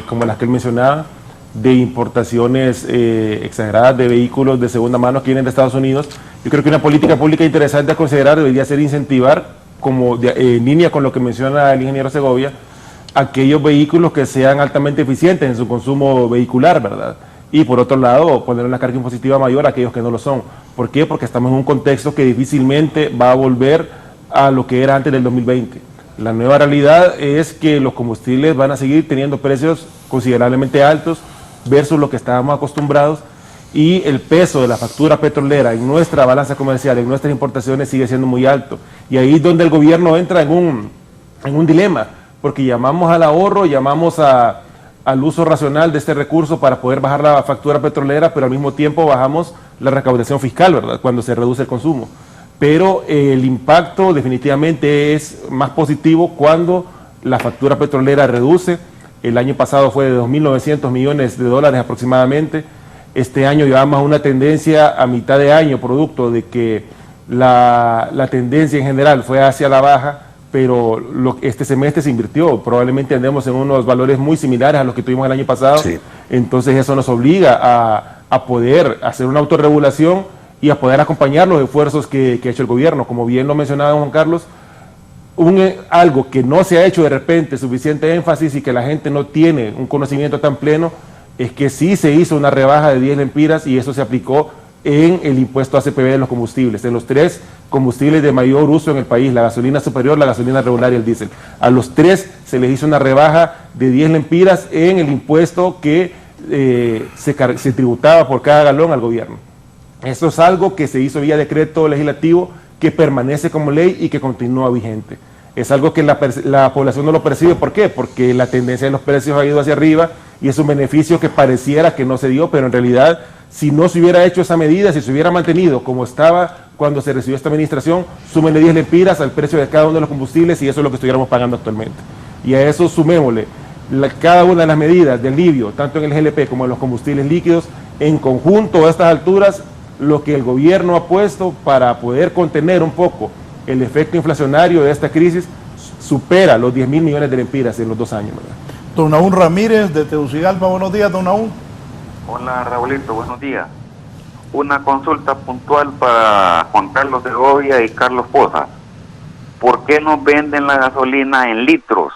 como las que él mencionaba, de importaciones exageradas de vehículos de segunda mano que vienen de Estados Unidos. Yo creo que una política pública interesante a considerar debería ser incentivar, como en línea con lo que menciona el ingeniero Segovia, aquellos vehículos que sean altamente eficientes en su consumo vehicular, ¿verdad? Y por otro lado, poner una carga impositiva mayor a aquellos que no lo son. ¿Por qué? Porque estamos en un contexto que difícilmente va a volver a lo que era antes del 2020. La nueva realidad es que los combustibles van a seguir teniendo precios considerablemente altos versus lo que estábamos acostumbrados, y el peso de la factura petrolera en nuestra balanza comercial, en nuestras importaciones, sigue siendo muy alto. Y ahí es donde el gobierno entra en un dilema, porque llamamos al ahorro, llamamos al uso racional de este recurso para poder bajar la factura petrolera, pero al mismo tiempo bajamos la recaudación fiscal, ¿verdad?, cuando se reduce el consumo. Pero el impacto definitivamente es más positivo cuando la factura petrolera reduce. El año pasado fue de 2.900 millones de dólares aproximadamente. Este año llevamos una tendencia a mitad de año, producto de que la tendencia en general fue hacia la baja, pero este semestre se invirtió. Probablemente andemos en unos valores muy similares a los que tuvimos el año pasado. Sí. Entonces eso nos obliga a poder hacer una autorregulación y a poder acompañar los esfuerzos que ha hecho el gobierno. Como bien lo mencionaba Juan Carlos, algo que no se ha hecho de repente suficiente énfasis y que la gente no tiene un conocimiento tan pleno, es que sí se hizo una rebaja de 10 lempiras y eso se aplicó en el impuesto ACPB de los combustibles, en los 3 combustibles de mayor uso en el país, la gasolina superior, la gasolina regular y el diésel. A los 3 se les hizo una rebaja de 10 lempiras en el impuesto que se tributaba por cada galón al gobierno. Eso es algo que se hizo vía decreto legislativo, que permanece como ley y que continúa vigente. Es algo que la población no lo percibe. ¿Por qué? Porque la tendencia de los precios ha ido hacia arriba y es un beneficio que pareciera que no se dio, pero en realidad, si no se hubiera hecho esa medida, si se hubiera mantenido como estaba cuando se recibió esta administración, súmenle 10 lempiras al precio de cada uno de los combustibles y eso es lo que estuviéramos pagando actualmente. Y a eso sumémosle cada una de las medidas de alivio, tanto en el GLP como en los combustibles líquidos, en conjunto a estas alturas, lo que el gobierno ha puesto para poder contener un poco el efecto inflacionario de esta crisis supera los 10.000 millones de lempiras en los 2 años, ¿verdad? Don Naún Ramírez de Tegucigalpa, buenos días, don Naún. Hola Raulito, buenos días. Una consulta puntual para Juan Carlos Segovia y Carlos Poza. ¿Por qué nos venden la gasolina en litros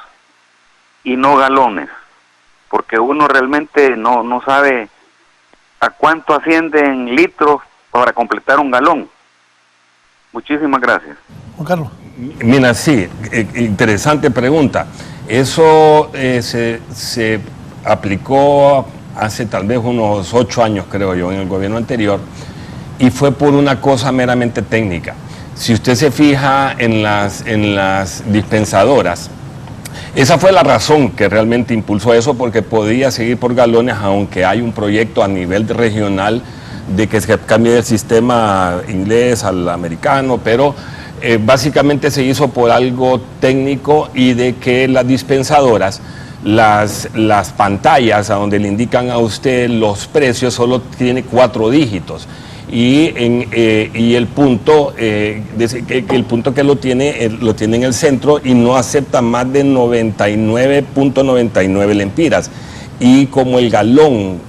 y no galones? Porque uno realmente no sabe a cuánto asciende en litros para completar un galón. Muchísimas gracias. Juan Carlos. Mira, sí, interesante pregunta. Eso se aplicó hace tal vez unos 8 años, creo yo, en el gobierno anterior, y fue por una cosa meramente técnica. Si usted se fija en las dispensadoras, esa fue la razón que realmente impulsó eso, porque podía seguir por galones, aunque hay un proyecto a nivel regional de que se cambie del sistema inglés al americano, pero básicamente se hizo por algo técnico y de que las dispensadoras, las pantallas a donde le indican a usted los precios solo tiene 4 dígitos. Y el punto que lo tiene en el centro y no acepta más de 99.99 lempiras. Y como el galón,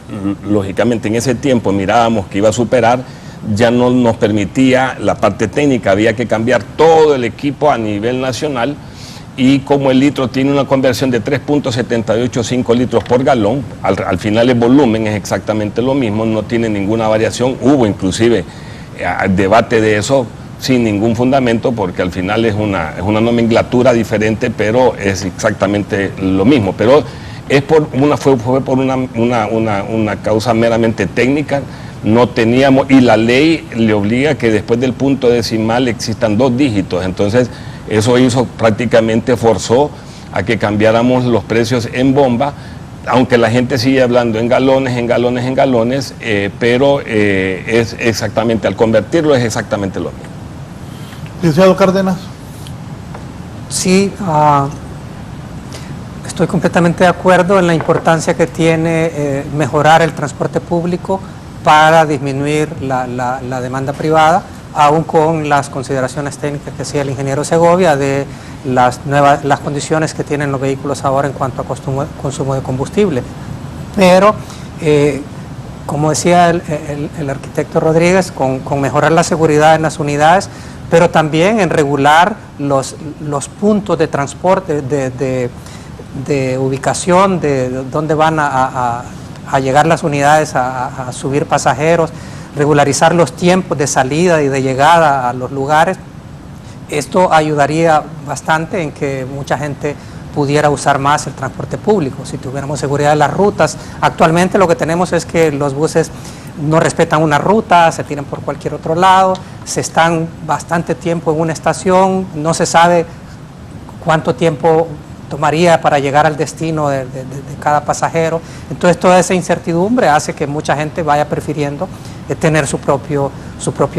lógicamente en ese tiempo mirábamos que iba a superar, ya no nos permitía la parte técnica, había que cambiar todo el equipo a nivel nacional y como el litro tiene una conversión de 3.785 litros por galón, al final el volumen es exactamente lo mismo, no tiene ninguna variación. Hubo inclusive debate de eso sin ningún fundamento, porque al final es una nomenclatura diferente, pero es exactamente lo mismo. Pero fue por una causa meramente técnica. No teníamos, y la ley le obliga que después del punto decimal existan 2 dígitos, entonces eso forzó a que cambiáramos los precios en bomba, aunque la gente sigue hablando en galones, pero es exactamente, al convertirlo es exactamente lo mismo. Licenciado Cárdenas. Sí, estoy completamente de acuerdo en la importancia que tiene mejorar el transporte público para disminuir la demanda privada, aún con las consideraciones técnicas que hacía el ingeniero Segovia de las condiciones que tienen los vehículos ahora en cuanto a consumo de combustible. Pero, como decía el arquitecto Rodríguez, con mejorar la seguridad en las unidades, pero también en regular los puntos de transporte, de ubicación, de dónde van a llegar las unidades a subir pasajeros, regularizar los tiempos de salida y de llegada a los lugares. Esto ayudaría bastante en que mucha gente pudiera usar más el transporte público, si tuviéramos seguridad de las rutas. Actualmente lo que tenemos es que los buses no respetan una ruta, se tiran por cualquier otro lado, se están bastante tiempo en una estación, no se sabe cuánto tiempo tomaría para llegar al destino de cada pasajero. Entonces toda esa incertidumbre hace que mucha gente vaya prefiriendo tener su propio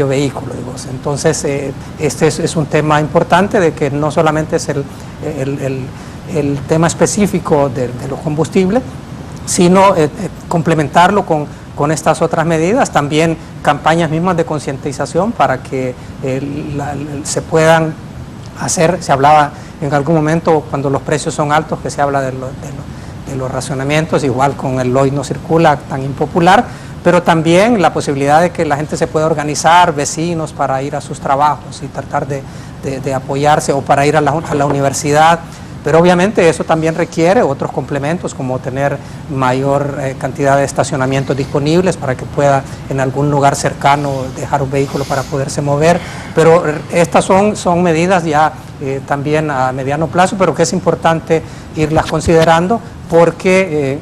vehículo. Digo. Entonces este es un tema importante, de que no solamente es el tema específico de los combustibles, sino complementarlo con estas otras medidas, también campañas mismas de concientización para que se puedan hacer. Se hablaba en algún momento, cuando los precios son altos, que se habla de los racionamientos, igual con el Hoy No Circula, tan impopular, pero también la posibilidad de que la gente se pueda organizar, vecinos, para ir a sus trabajos y tratar de apoyarse, o para ir a la universidad. Pero obviamente eso también requiere otros complementos, como tener mayor cantidad de estacionamientos disponibles para que pueda en algún lugar cercano dejar un vehículo para poderse mover. Pero estas son medidas ya también a mediano plazo, pero que es importante irlas considerando, porque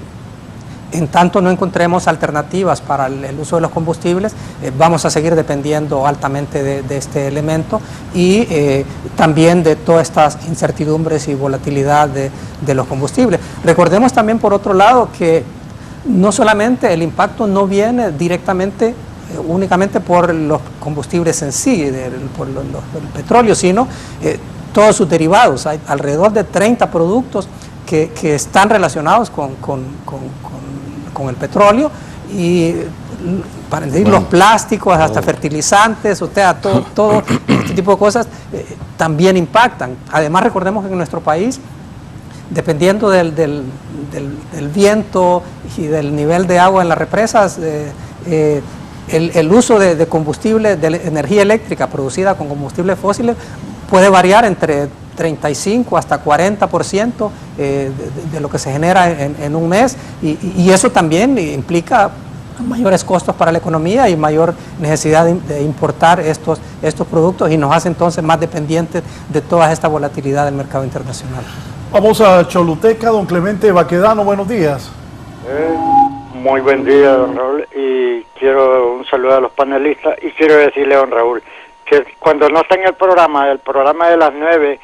en tanto no encontremos alternativas para el uso de los combustibles, vamos a seguir dependiendo altamente de este elemento, y también de todas estas incertidumbres y volatilidad de los combustibles. Recordemos también, por otro lado, que no solamente el impacto no viene directamente únicamente por los combustibles en sí, por el petróleo, sino todos sus derivados. Hay alrededor de 30 productos que están relacionados con el petróleo, y para decir, los plásticos, hasta fertilizantes, o sea, todo este tipo de cosas también impactan. Además, recordemos que en nuestro país, dependiendo del viento y del nivel de agua en las represas, el uso de combustible, de energía eléctrica producida con combustibles fósiles, puede variar entre 35 hasta 40% de lo que se genera en un mes, y eso también implica mayores costos para la economía y mayor necesidad de importar estos productos, y nos hace entonces más dependientes de toda esta volatilidad del mercado internacional. Vamos a Choluteca, don Clemente Baquedano, buenos días. Muy buen día, don Raúl, y quiero un saludo a los panelistas, y quiero decirle a don Raúl que cuando no está en el programa de las 9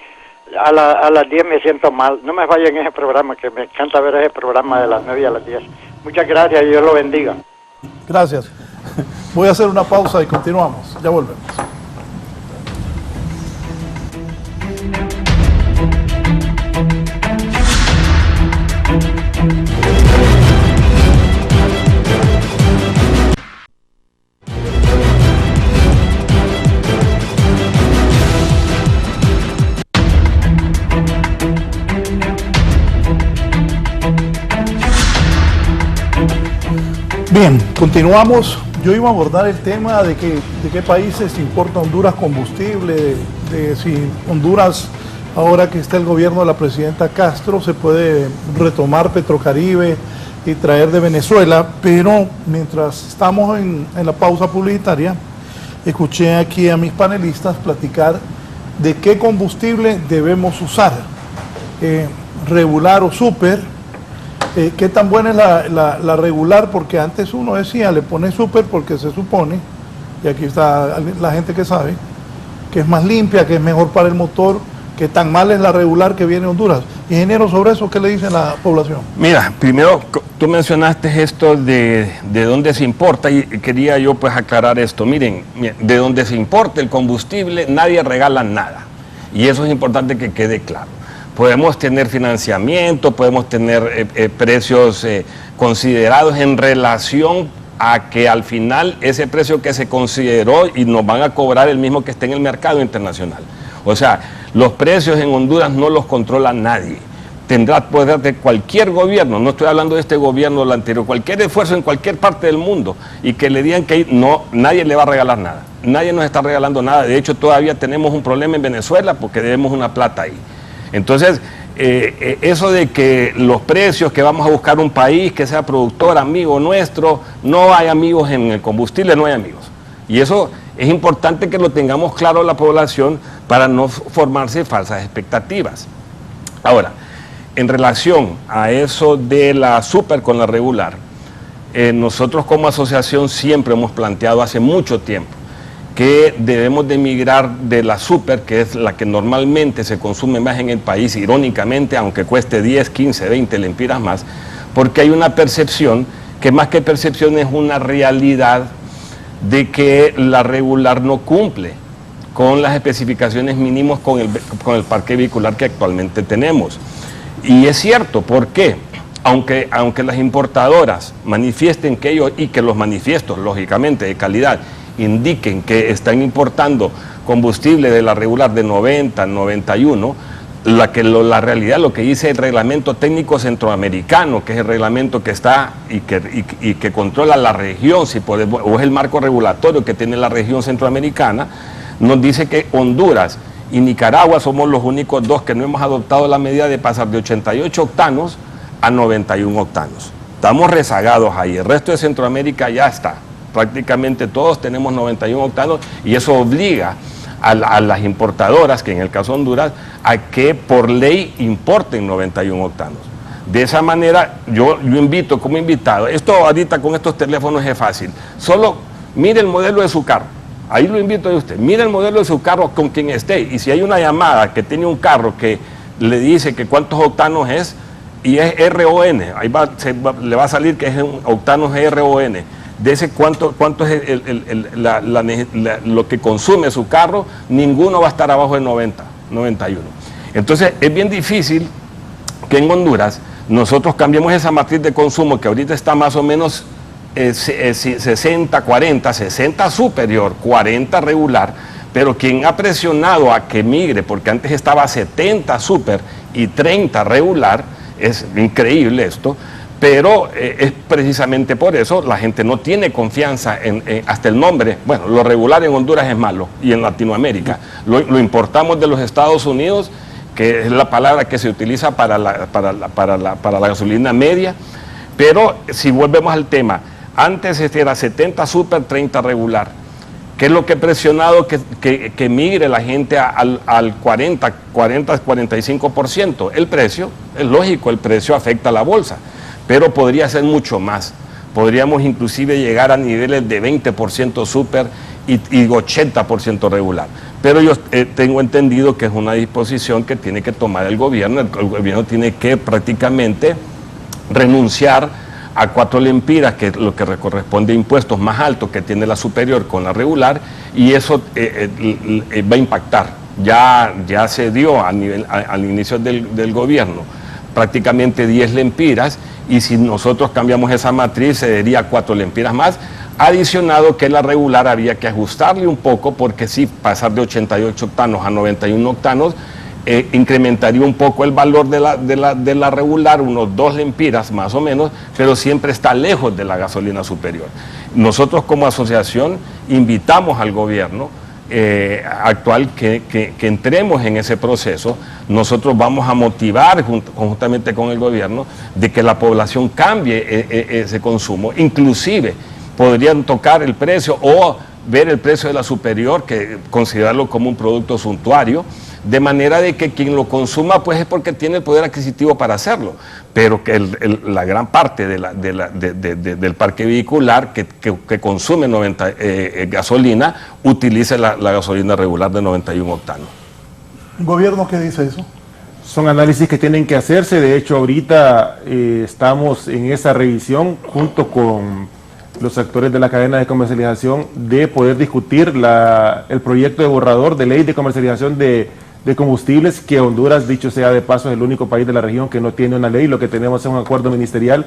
a las 10 me siento mal. No me vaya en ese programa, que me encanta ver ese programa de las 9 y a las 10. Muchas gracias y Dios lo bendiga. Gracias. Voy a hacer una pausa y continuamos. Ya volvemos. Bien, continuamos. Yo iba a abordar el tema de qué países importa Honduras combustible, de si Honduras ahora que está el gobierno de la presidenta Castro, se puede retomar Petrocaribe y traer de Venezuela, pero mientras estamos en la pausa publicitaria, escuché aquí a mis panelistas platicar de qué combustible debemos usar, regular o super. ¿Qué tan buena es la regular? Porque antes uno decía, le pone super porque se supone, y aquí está la gente que sabe, que es más limpia, que es mejor para el motor. ¿Qué tan mal es la regular que viene de Honduras? Ingeniero, sobre eso, ¿qué le dice la población? Mira, primero tú mencionaste esto de dónde se importa y quería yo pues aclarar esto. Miren, de dónde se importa el combustible nadie regala nada y eso es importante que quede claro. Podemos tener financiamiento, podemos tener precios considerados en relación a que al final ese precio que se consideró y nos van a cobrar el mismo que esté en el mercado internacional. O sea, los precios en Honduras no los controla nadie. Tendrá poder de cualquier gobierno, no estoy hablando de este gobierno o el anterior, cualquier esfuerzo en cualquier parte del mundo y que le digan que no, nadie le va a regalar nada. Nadie nos está regalando nada. De hecho, todavía tenemos un problema en Venezuela porque debemos una plata ahí. Entonces, eso de que los precios, que vamos a buscar un país que sea productor, amigo nuestro, no hay amigos en el combustible, no hay amigos. Y eso es importante que lo tengamos claro la población para no formarse falsas expectativas. Ahora, en relación a eso de la super con la regular, nosotros como asociación siempre hemos planteado hace mucho tiempo que debemos de migrar de la super, que es la que normalmente se consume más en el país, irónicamente, aunque cueste 10, 15, 20 lempiras más, porque hay una percepción, que más que percepción es una realidad, de que la regular no cumple con las especificaciones mínimas con el parque vehicular que actualmente tenemos. Y es cierto, ¿por qué? Aunque las importadoras manifiesten que ellos, y que los manifiestos, lógicamente, de calidad, indiquen que están importando combustible de la regular de 90, 91, la realidad, lo que dice el reglamento técnico centroamericano, que es el reglamento que está y que controla la región, o es el marco regulatorio que tiene la región centroamericana, nos dice que Honduras y Nicaragua somos los únicos dos que no hemos adoptado la medida de pasar de 88 octanos a 91 octanos. Estamos rezagados ahí, el resto de Centroamérica ya está. Prácticamente todos tenemos 91 octanos y eso obliga a las importadoras, que en el caso de Honduras, a que por ley importen 91 octanos. De esa manera, yo invito como invitado, esto ahorita con estos teléfonos es fácil, solo mire el modelo de su carro, ahí lo invito a usted, mire el modelo de su carro con quien esté, y si hay una llamada que tiene un carro que le dice que cuántos octanos es, y es RON, ahí le va a salir que es un octanos RON, de ese cuánto es lo que consume su carro, ninguno va a estar abajo de 90, 91. Entonces es bien difícil que en Honduras nosotros cambiemos esa matriz de consumo que ahorita está más o menos 60, 40, 60 superior, 40 regular, pero quien ha presionado a que migre, porque antes estaba 70 super y 30 regular, es increíble esto, pero es precisamente por eso la gente no tiene confianza hasta el nombre. Bueno, lo regular en Honduras es malo y en Latinoamérica. Lo importamos de los Estados Unidos, que es la palabra que se utiliza para la gasolina media. Pero si volvemos al tema, antes era 70 super, 30 regular. ¿Qué es lo que ha presionado que migre la gente al 40-45%? El precio, es lógico, el precio afecta a la bolsa. Pero podría ser mucho más. Podríamos inclusive llegar a niveles de 20% super y 80% regular. Pero yo tengo entendido que es una disposición que tiene que tomar el gobierno. El gobierno tiene que prácticamente renunciar a 4 lempiras, que es lo que corresponde a impuestos más altos que tiene la superior con la regular, y eso va a impactar. Ya se dio al inicio del gobierno prácticamente 10 lempiras, y si nosotros cambiamos esa matriz se daría 4 lempiras más, adicionado que la regular había que ajustarle un poco, porque si pasar de 88 octanos a 91 octanos incrementaría un poco el valor de la regular, unos 2 lempiras más o menos, pero siempre está lejos de la gasolina superior. Nosotros como asociación invitamos al gobierno actual que entremos en ese proceso. Nosotros vamos a motivar conjuntamente con el gobierno de que la población cambie ese consumo. Inclusive podrían tocar el precio o ver el precio de la superior, que considerarlo como un producto suntuario, de manera de que quien lo consuma pues es porque tiene el poder adquisitivo para hacerlo, pero que la gran parte del parque vehicular que consume gasolina utilice la gasolina regular de 91 octanos. ¿El gobierno qué dice eso? Son análisis que tienen que hacerse. De hecho, ahorita estamos en esa revisión junto con los actores de la cadena de comercialización de poder discutir el proyecto de borrador de ley de comercialización de combustibles, que Honduras, dicho sea de paso, es el único país de la región que no tiene una ley. Lo que tenemos es un acuerdo ministerial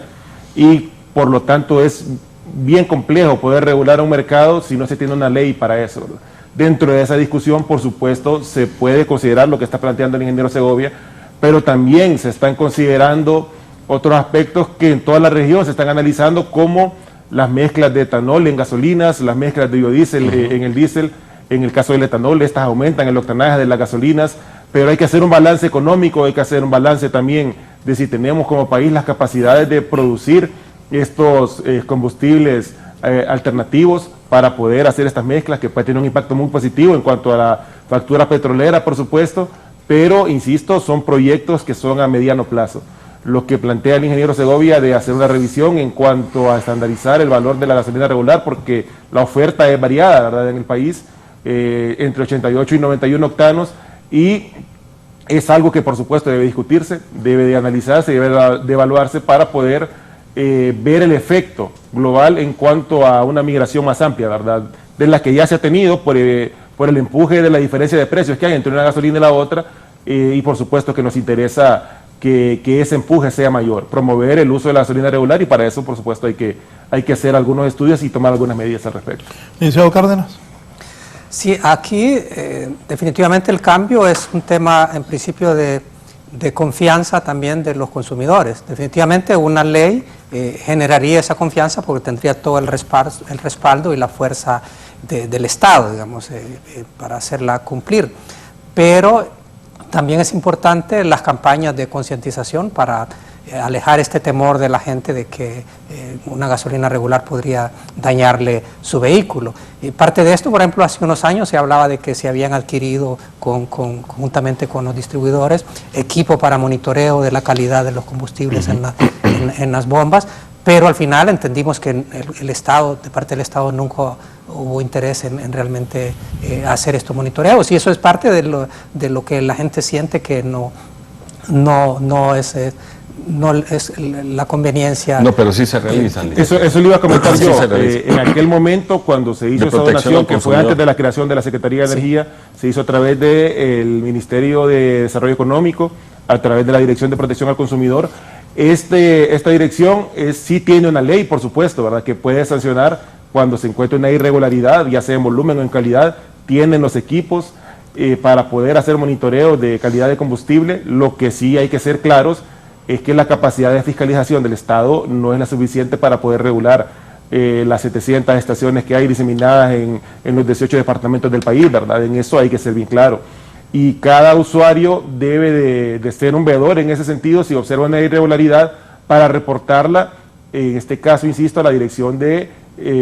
y por lo tanto es bien complejo poder regular un mercado si no se tiene una ley para eso, ¿verdad? Dentro de esa discusión, por supuesto, se puede considerar lo que está planteando el ingeniero Segovia, pero también se están considerando otros aspectos que en toda la región se están analizando, como las mezclas de etanol en gasolinas, las mezclas de biodiesel en el diésel. En el caso del etanol, estas aumentan el octanaje de las gasolinas, pero hay que hacer un balance económico, hay que hacer un balance también de si tenemos como país las capacidades de producir estos combustibles alternativos para poder hacer estas mezclas, que puede tener un impacto muy positivo en cuanto a la factura petrolera, por supuesto, pero, insisto, son proyectos que son a mediano plazo. Lo que plantea el ingeniero Segovia de hacer una revisión en cuanto a estandarizar el valor de la gasolina regular, porque la oferta es variada, ¿verdad?, en el país, entre 88 y 91 octanos, y es algo que por supuesto debe discutirse, debe de analizarse, debe de evaluarse para poder ver el efecto global en cuanto a una migración más amplia, ¿verdad?, de la que ya se ha tenido por el empuje de la diferencia de precios que hay entre una gasolina y la otra, y por supuesto que nos interesa que ese empuje sea mayor, promover el uso de la gasolina regular, y para eso por supuesto hay que hacer algunos estudios y tomar algunas medidas al respecto. Licenciado Cárdenas. Sí, aquí definitivamente el cambio es un tema en principio de confianza también de los consumidores. Definitivamente una ley generaría esa confianza porque tendría todo el respaldo y la fuerza del Estado, digamos, para hacerla cumplir. Pero también es importante las campañas de concientización para alejar este temor de la gente de que una gasolina regular podría dañarle su vehículo. Y parte de esto, por ejemplo, hace unos años se hablaba de que se habían adquirido conjuntamente con los distribuidores equipo para monitoreo de la calidad de los combustibles en las bombas, pero al final entendimos que el Estado, de parte del Estado, nunca hubo interés en realmente hacer estos monitoreos, y eso es parte de lo que la gente siente que no es la conveniencia. No, pero sí se realizan. Eso le iba a comentar sí, yo. En aquel momento, cuando se hizo esa donación, que fue antes de la creación de la Secretaría de Energía, se hizo a través del Ministerio de Desarrollo Económico, a través de la Dirección de Protección al Consumidor. Esta dirección sí tiene una ley, por supuesto, ¿verdad?, que puede sancionar cuando se encuentre una irregularidad, ya sea en volumen o en calidad. Tienen los equipos para poder hacer monitoreo de calidad de combustible. Lo que sí hay que ser claros es que la capacidad de fiscalización del Estado no es la suficiente para poder regular las 700 estaciones que hay diseminadas en los 18 departamentos del país, ¿verdad? En eso hay que ser bien claro. Y cada usuario debe de ser un veedor en ese sentido. Si observa una irregularidad, para reportarla, en este caso, insisto, a la Dirección de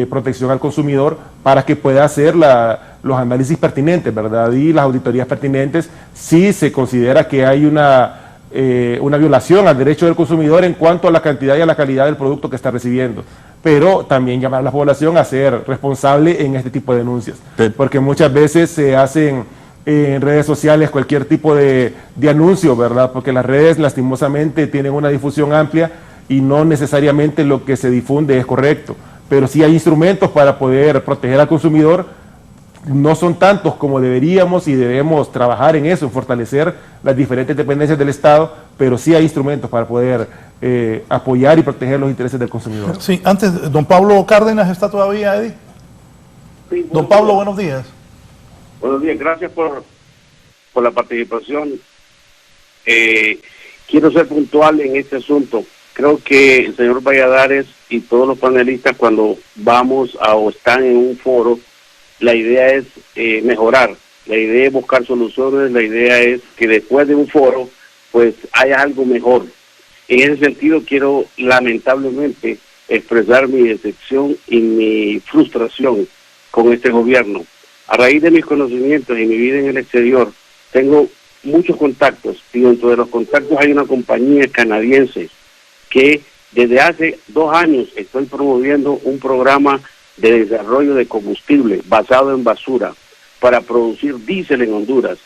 Protección al Consumidor, para que pueda hacer los análisis pertinentes, ¿verdad?, y las auditorías pertinentes si se considera que hay una violación al derecho del consumidor en cuanto a la cantidad y a la calidad del producto que está recibiendo. Pero también llamar a la población a ser responsable en este tipo de denuncias, porque muchas veces se hacen en redes sociales cualquier tipo de anuncio, ¿verdad?, porque las redes lastimosamente tienen una difusión amplia y no necesariamente lo que se difunde es correcto, pero sí hay instrumentos para poder proteger al consumidor. No son tantos como deberíamos y debemos trabajar en eso, en fortalecer las diferentes dependencias del Estado, pero sí hay instrumentos para poder apoyar y proteger los intereses del consumidor. Sí, antes, don Pablo Cárdenas está todavía, Eddie. Sí, don Pablo, buenos días. Buenos días, gracias por la participación. Quiero ser puntual en este asunto. Creo que el señor Valladares y todos los panelistas, cuando vamos o están en un foro, la idea es mejorar, la idea es buscar soluciones, la idea es que después de un foro, pues haya algo mejor. En ese sentido quiero lamentablemente expresar mi decepción y mi frustración con este gobierno. A raíz de mis conocimientos y mi vida en el exterior, tengo muchos contactos y dentro de los contactos hay una compañía canadiense que desde hace 2 años estoy promoviendo un programa de desarrollo de combustible basado en basura para producir diésel en Honduras.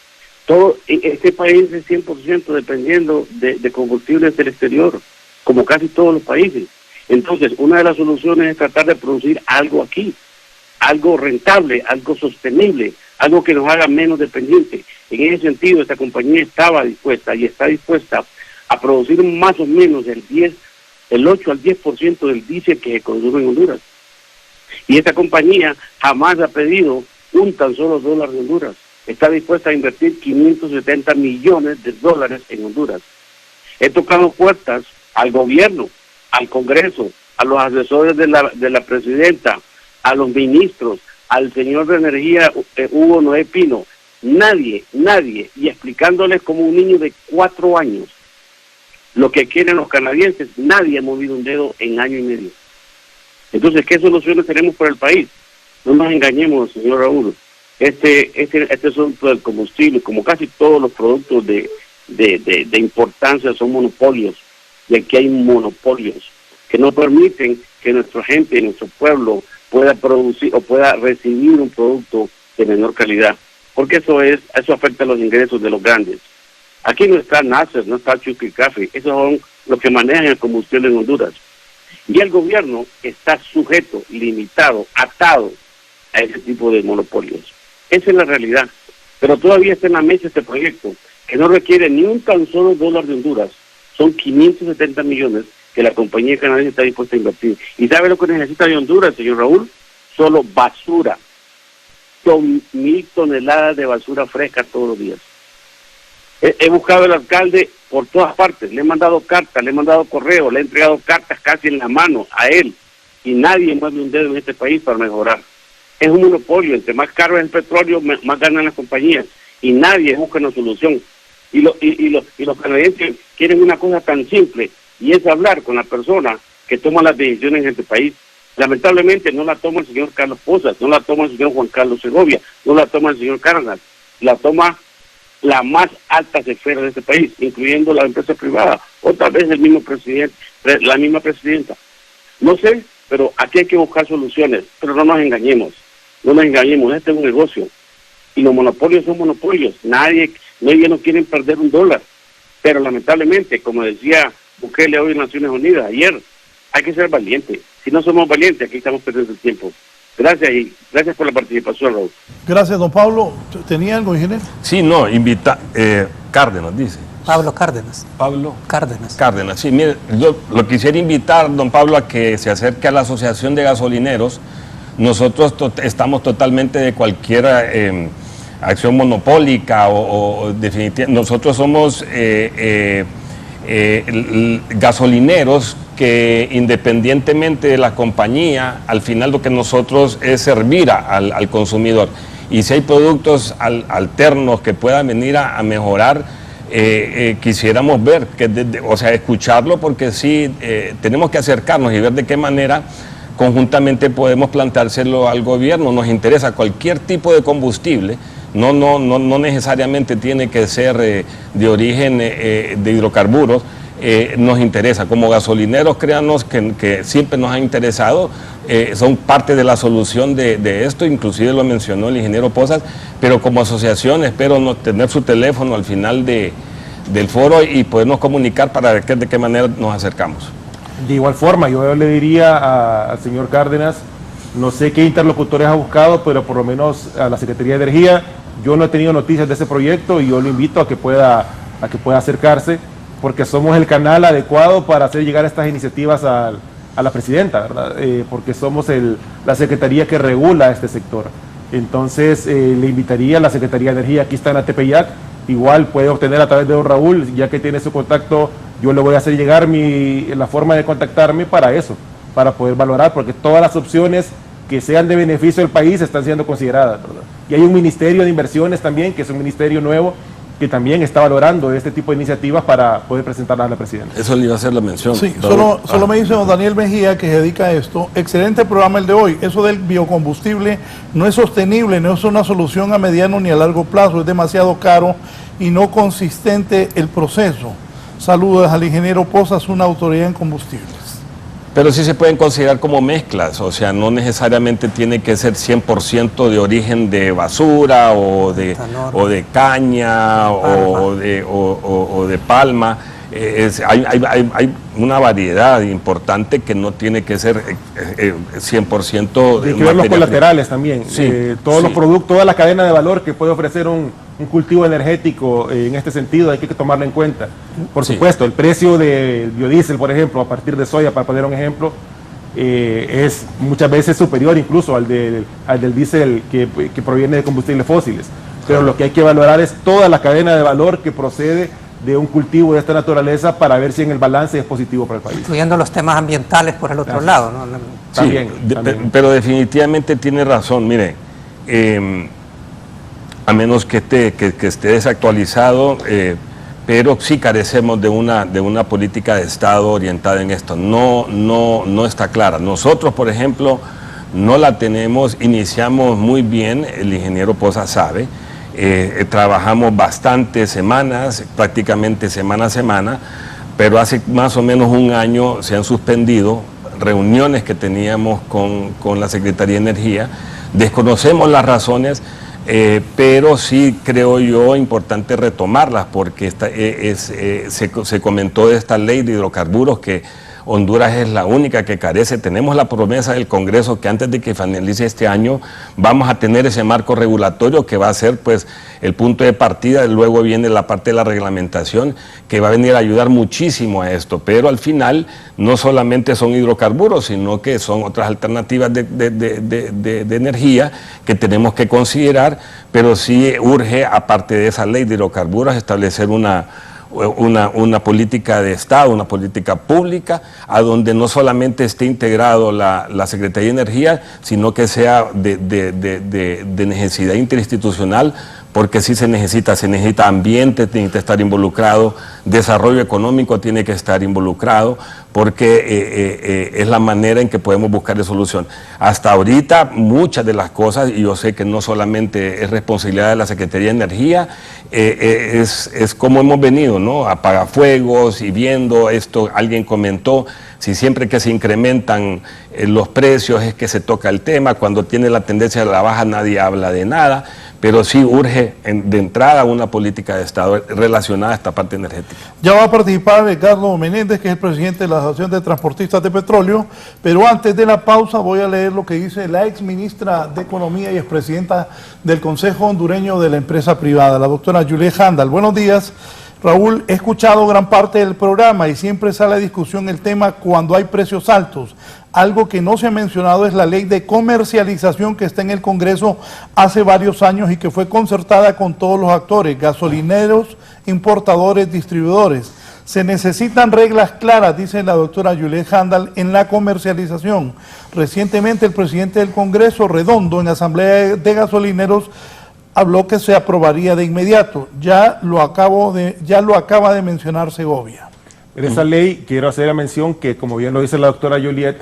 Todo este país es 100% dependiendo de combustibles del exterior, como casi todos los países. Entonces, una de las soluciones es tratar de producir algo aquí, algo rentable, algo sostenible, algo que nos haga menos dependientes. En ese sentido, esta compañía estaba dispuesta y está dispuesta a producir más o menos el 8 al 10% del diésel que se consume en Honduras. Y esta compañía jamás ha pedido un tan solo dólar de Honduras. Está dispuesta a invertir 570 millones de dólares en Honduras. He tocado puertas al gobierno, al Congreso, a los asesores de la presidenta, a los ministros, al señor de Energía, Hugo Noé Pino. Nadie, y explicándoles como un niño de 4 años lo que quieren los canadienses, nadie ha movido un dedo en año y medio. Entonces, ¿qué soluciones tenemos para el país? No nos engañemos, señor Raúl. Este asunto del combustible, como casi todos los productos de importancia, son monopolios. Y aquí hay monopolios que no permiten que nuestra gente, nuestro pueblo, pueda producir o pueda recibir un producto de menor calidad. Porque eso afecta a los ingresos de los grandes. Aquí no está Nasser, no está Chuquicafe, esos son los que manejan el combustible en Honduras. Y el gobierno está sujeto, limitado, atado a ese tipo de monopolios. Esa es la realidad. Pero todavía está en la mesa este proyecto, que no requiere ni un tan solo dólar de Honduras. Son 570 millones que la compañía canadiense está dispuesta a invertir. ¿Y sabe lo que necesita de Honduras, señor Raúl? Solo basura. Son 1,000 toneladas de basura fresca todos los días. He buscado al alcalde por todas partes, le he mandado cartas, le he mandado correo, le he entregado cartas casi en la mano a él, y nadie mueve un dedo en este país para mejorar. Es un monopolio, entre más caro es el petróleo, más ganan las compañías, y nadie busca una solución. Y los canadienses quieren una cosa tan simple, y es hablar con la persona que toma las decisiones en este país. Lamentablemente no la toma el señor Carlos Pozas, no la toma el señor Juan Carlos Segovia, no la toma el señor Cárdenas, la toma las más altas esferas de este país, incluyendo la empresa privada, o tal vez el mismo presidente, la misma presidenta. No sé, pero aquí hay que buscar soluciones, pero no nos engañemos, este es un negocio, y los monopolios son monopolios, nadie no quieren perder un dólar, pero lamentablemente, como decía Bukele hoy en Naciones Unidas, ayer, hay que ser valientes. Si no somos valientes, aquí estamos perdiendo el tiempo. Gracias y gracias por la participación, Raúl. Gracias, don Pablo. ¿Tenía algo, ingeniero? Sí, no, Cárdenas, dice. Pablo Cárdenas. Pablo Cárdenas. Cárdenas, sí, mire, yo lo quisiera invitar, don Pablo, a que se acerque a la Asociación de Gasolineros. Nosotros estamos totalmente de cualquier acción monopólica o definitiva. Nosotros somos gasolineros que independientemente de la compañía, al final lo que nosotros es servir al consumidor. Y si hay productos alternos que puedan venir a mejorar, quisiéramos ver, o sea, escucharlo, porque sí, tenemos que acercarnos y ver de qué manera conjuntamente podemos planteárselo al gobierno. Nos interesa cualquier tipo de combustible, no necesariamente tiene que ser de origen de hidrocarburos. Nos interesa, como gasolineros, créanos que siempre nos ha interesado, son parte de la solución de esto, inclusive lo mencionó el ingeniero Pozas, pero como asociación espero tener su teléfono al final del foro y podernos comunicar para ver de qué manera nos acercamos. De igual forma, yo le diría al señor Cárdenas, no sé qué interlocutores ha buscado, pero por lo menos a la Secretaría de Energía, yo no he tenido noticias de ese proyecto y yo lo invito a que pueda acercarse, porque somos el canal adecuado para hacer llegar estas iniciativas a la presidenta, ¿verdad? Porque somos la secretaría que regula este sector. Entonces, le invitaría a la Secretaría de Energía, aquí está en Atepeyac, igual puede obtener a través de don Raúl, ya que tiene su contacto, yo le voy a hacer llegar la forma de contactarme para eso, para poder valorar, porque todas las opciones que sean de beneficio del país están siendo consideradas, ¿verdad? Y hay un ministerio de inversiones también, que es un ministerio nuevo, que también está valorando este tipo de iniciativas para poder presentarlas a la presidenta. Eso le iba a hacer la mención. Sí, solo me dice don Daniel Mejía, que se dedica a esto. Excelente programa el de hoy. Eso del biocombustible no es sostenible, no es una solución a mediano ni a largo plazo, es demasiado caro y no consistente el proceso. Saludos al ingeniero Pozas, una autoridad en combustibles. Pero sí se pueden considerar como mezclas, o sea, no necesariamente tiene que ser 100% de origen de basura o de caña o de palma. Hay una variedad importante que no tiene que ser 100% de que ver los colaterales también. Sí, todos los productos, toda la cadena de valor que puede ofrecer un cultivo energético en este sentido hay que tomarlo en cuenta. Por supuesto, el precio del biodiesel, por ejemplo, a partir de soya, para poner un ejemplo, es muchas veces superior incluso al del diésel que proviene de combustibles fósiles. Pero lo que hay que valorar es toda la cadena de valor que procede de un cultivo de esta naturaleza para ver si en el balance es positivo para el país. Incluyendo los temas ambientales por el otro lado, ¿no? También, también. Pero definitivamente tiene razón. Mire, a menos que esté desactualizado, pero sí carecemos de una política de Estado orientada en esto. No está clara. Nosotros, por ejemplo, no la tenemos. Iniciamos muy bien, el ingeniero Poza sabe. Trabajamos bastantes semanas, prácticamente semana a semana, pero hace más o menos un año se han suspendido reuniones que teníamos con la Secretaría de Energía. Desconocemos las razones, pero sí creo yo importante retomarlas porque se comentó de esta ley de hidrocarburos que Honduras es la única que carece. Tenemos la promesa del Congreso que antes de que finalice este año vamos a tener ese marco regulatorio que va a ser pues el punto de partida. Luego viene la parte de la reglamentación que va a venir a ayudar muchísimo a esto, pero al final no solamente son hidrocarburos, sino que son otras alternativas de energía que tenemos que considerar, pero sí urge, aparte de esa ley de hidrocarburos, establecer una política de Estado, una política pública, a donde no solamente esté integrado la Secretaría de Energía, sino que sea de necesidad interinstitucional, porque sí se necesita ambiente, tiene que estar involucrado, desarrollo económico tiene que estar involucrado, porque es la manera en que podemos buscar solución. Hasta ahorita muchas de las cosas, y yo sé que no solamente es responsabilidad de la Secretaría de Energía, es como hemos venido, ¿no? Apagafuegos y viendo esto, alguien comentó, si siempre que se incrementan los precios es que se toca el tema, cuando tiene la tendencia a la baja nadie habla de nada, pero sí urge de entrada una política de Estado relacionada a esta parte energética. Ya va a participar Ricardo Menéndez, que es el presidente de la Asociación de Transportistas de Petróleo, pero antes de la pausa voy a leer lo que dice la ex ministra de Economía y expresidenta del Consejo Hondureño de la Empresa Privada, la doctora Juliet Handal. Buenos días. Raúl, he escuchado gran parte del programa y siempre sale a discusión el tema cuando hay precios altos. Algo que no se ha mencionado es la ley de comercialización que está en el Congreso hace varios años y que fue concertada con todos los actores, gasolineros, importadores, distribuidores. Se necesitan reglas claras, dice la doctora Juliet Handal, en la comercialización. Recientemente el presidente del Congreso, Redondo, en Asamblea de Gasolineros, habló que se aprobaría de inmediato. Ya lo acaba de mencionar Segovia. En esa ley quiero hacer la mención que, como bien lo dice la doctora Juliet,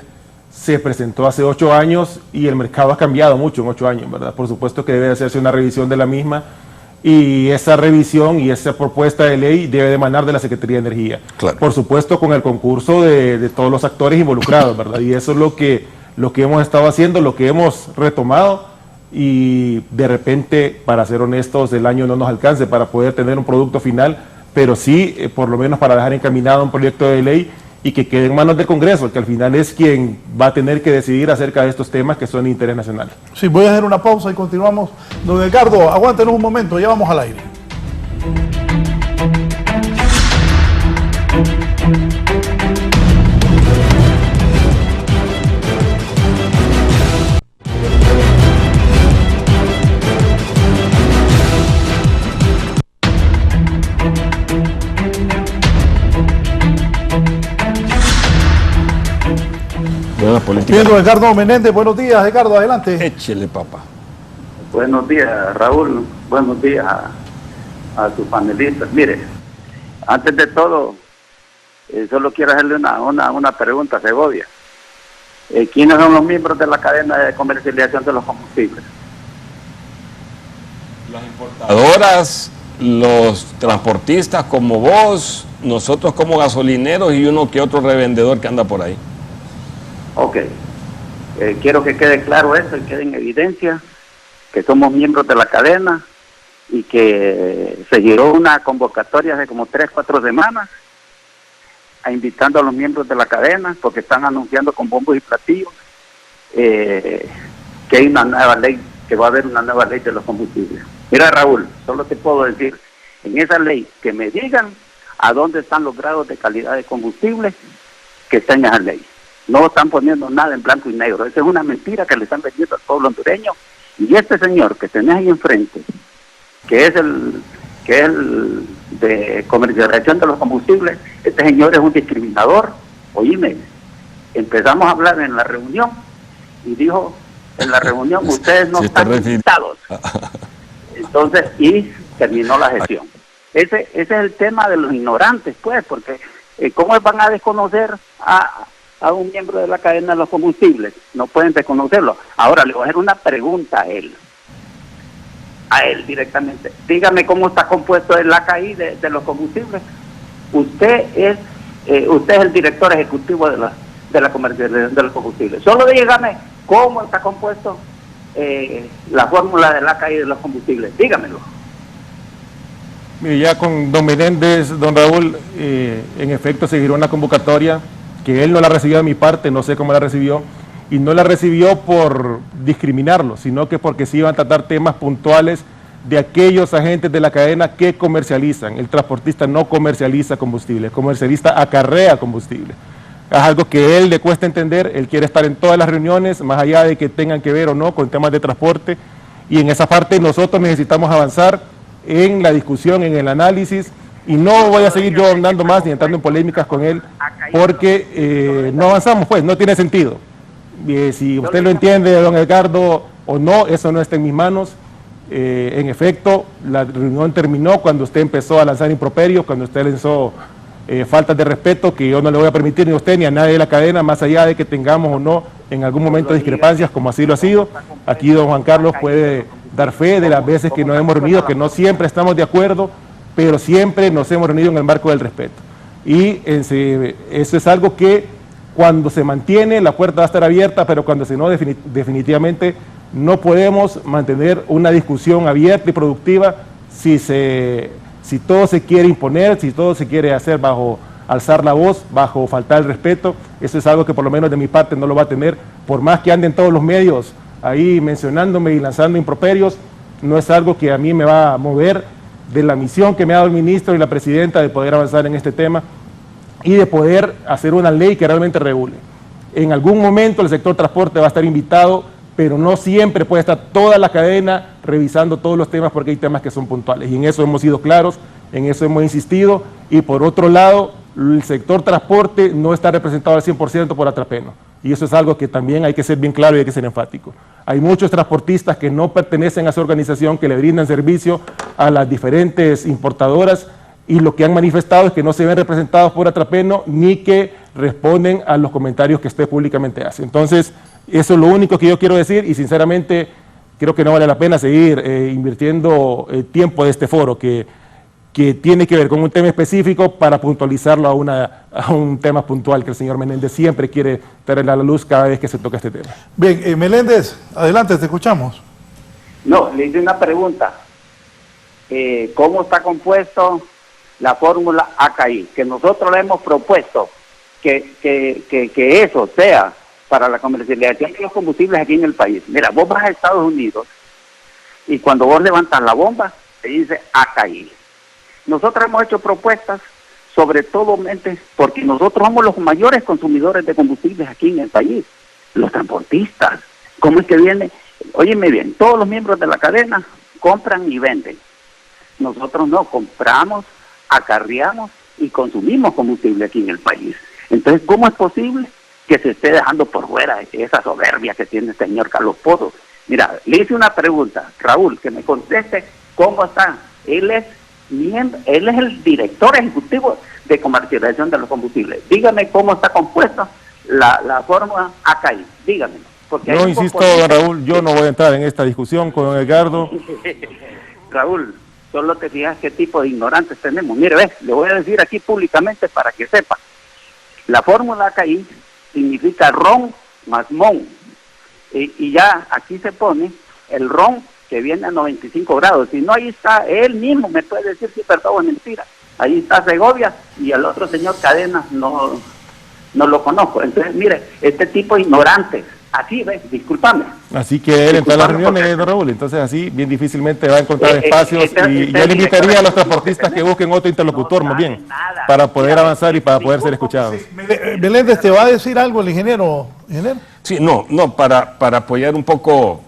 se presentó hace 8 años y el mercado ha cambiado mucho en 8 años, ¿verdad? Por supuesto que debe hacerse una revisión de la misma y esa revisión y esa propuesta de ley debe de emanar de la Secretaría de Energía. Claro. Por supuesto con el concurso de todos los actores involucrados, ¿verdad? Y eso es lo que hemos estado haciendo, lo que hemos retomado. Y de repente, para ser honestos, el año no nos alcance para poder tener un producto final, pero sí, por lo menos para dejar encaminado un proyecto de ley y que quede en manos del Congreso, que al final es quien va a tener que decidir acerca de estos temas que son de interés nacional. Sí, voy a hacer una pausa y continuamos. Don Edgardo, aguántenos un momento, ya vamos al aire. Bien, don Edgardo Menéndez, buenos días, Edgardo, adelante. Échele, papá. Buenos días, Raúl. Buenos días a sus panelistas. Mire, antes de todo, solo quiero hacerle una pregunta a Segovia. ¿Quiénes son los miembros de la cadena de comercialización de los combustibles? Las importadoras, los transportistas como vos, nosotros como gasolineros y uno que otro revendedor que anda por ahí. Ok. Quiero que quede claro eso y quede en evidencia que somos miembros de la cadena y que se giró una convocatoria hace como 3-4 semanas invitando a los miembros de la cadena porque están anunciando con bombos y platillos que hay una nueva ley, que va a haber una nueva ley de los combustibles. Mira, Raúl, solo te puedo decir, en esa ley, que me digan a dónde están los grados de calidad de combustible que está en esa ley. No están poniendo nada en blanco y negro. Esa es una mentira que le están vendiendo al pueblo hondureño. Y este señor que tenés ahí enfrente, que es el de comercialización de los combustibles, este señor es un discriminador. Oíme, empezamos a hablar en la reunión y dijo en la reunión ustedes no están invitados. Entonces, y terminó la gestión. Ese es el tema de los ignorantes, pues, porque ¿cómo van a desconocer a un miembro de la cadena de los combustibles? No pueden desconocerlo. Ahora le voy a hacer una pregunta a él directamente. Dígame cómo está compuesto el ACAI de los combustibles. Usted es el director ejecutivo de la comercialización de los combustibles. Solo dígame cómo está compuesto la fórmula del ACAI de los combustibles. Dígamelo. Mire, ya con don Menéndez, don Raúl, en efecto se giró una convocatoria que él no la recibió de mi parte, no sé cómo la recibió, y no la recibió por discriminarlo, sino que porque se iban a tratar temas puntuales de aquellos agentes de la cadena que comercializan. El transportista no comercializa combustible, el comercialista acarrea combustible. Es algo que a él le cuesta entender, él quiere estar en todas las reuniones, más allá de que tengan que ver o no con temas de transporte, y en esa parte nosotros necesitamos avanzar en la discusión, en el análisis, y no voy a seguir yo andando más ni entrando en polémicas con él, porque no avanzamos, pues, no tiene sentido. Si usted lo entiende, don Edgardo, o no, eso no está en mis manos. En efecto, la reunión terminó cuando usted empezó a lanzar improperios, cuando usted lanzó faltas de respeto que yo no le voy a permitir ni a usted ni a nadie de la cadena, más allá de que tengamos o no en algún momento discrepancias, como así lo ha sido. Aquí don Juan Carlos puede dar fe de las veces que nos hemos reunido, que no siempre estamos de acuerdo, pero siempre nos hemos reunido en el marco del respeto. Y eso es algo que cuando se mantiene, la puerta va a estar abierta, pero cuando se no, definitivamente no podemos mantener una discusión abierta y productiva si todo se quiere imponer, si todo se quiere hacer bajo alzar la voz, bajo faltar el respeto. Eso es algo que por lo menos de mi parte no lo va a tener, por más que anden todos los medios ahí mencionándome y lanzando improperios, no es algo que a mí me va a mover de la misión que me ha dado el ministro y la presidenta de poder avanzar en este tema y de poder hacer una ley que realmente regule. En algún momento el sector transporte va a estar invitado, pero no siempre puede estar toda la cadena revisando todos los temas porque hay temas que son puntuales. Y en eso hemos sido claros, en eso hemos insistido. Y por otro lado, el sector transporte no está representado al 100% por Atrapeno. Y eso es algo que también hay que ser bien claro y hay que ser enfático. Hay muchos transportistas que no pertenecen a esa organización, que le brindan servicio a las diferentes importadoras, y lo que han manifestado es que no se ven representados por Atrapeno ni que responden a los comentarios que usted públicamente hace. Entonces, eso es lo único que yo quiero decir y sinceramente creo que no vale la pena seguir invirtiendo tiempo de este foro que tiene que ver con un tema específico para puntualizarlo a un tema puntual que el señor Menéndez siempre quiere traer a la luz cada vez que se toca este tema. Bien, Meléndez, adelante, te escuchamos. No, le hice una pregunta. ¿Cómo está compuesto la fórmula ACAI? Que nosotros le hemos propuesto que eso sea para la comercialización de los combustibles aquí en el país. Mira, vos vas a Estados Unidos y cuando vos levantas la bomba, te dice ACAI. Nosotros hemos hecho propuestas, sobre todo porque nosotros somos los mayores consumidores de combustibles aquí en el país. Los transportistas, ¿cómo es que viene? Óyeme bien, todos los miembros de la cadena compran y venden. Nosotros no, compramos, acarreamos y consumimos combustible aquí en el país. Entonces, ¿cómo es posible que se esté dejando por fuera esa soberbia que tiene el señor Carlos Pozos. Mira, le hice una pregunta, Raúl, que me conteste cómo está. Él es el director ejecutivo de comercialización de los combustibles. Dígame cómo está compuesta la fórmula ACAI, dígame. Porque no, insisto, Raúl, yo no voy a entrar en esta discusión con Edgardo. Raúl, solo te fijas qué tipo de ignorantes tenemos. Mire, ve, le voy a decir aquí públicamente para que sepa. La fórmula ACAI significa ron más mon. Y ya aquí se pone el ron que viene a 95 grados. Si no, ahí está, él mismo me puede decir si es verdad o es mentira. Ahí está Segovia y el otro señor Cadena no lo conozco. Entonces, mire, este tipo de ignorantes, así, ¿ves? Discúlpame. Así que él entra a las reuniones, don Raúl, entonces así bien difícilmente va a encontrar espacios y yo le invitaría a los transportistas que busquen otro interlocutor más bien, para poder avanzar y para poder ser escuchados. Meléndez, ¿te va a decir algo el ingeniero? Sí, no, para apoyar un poco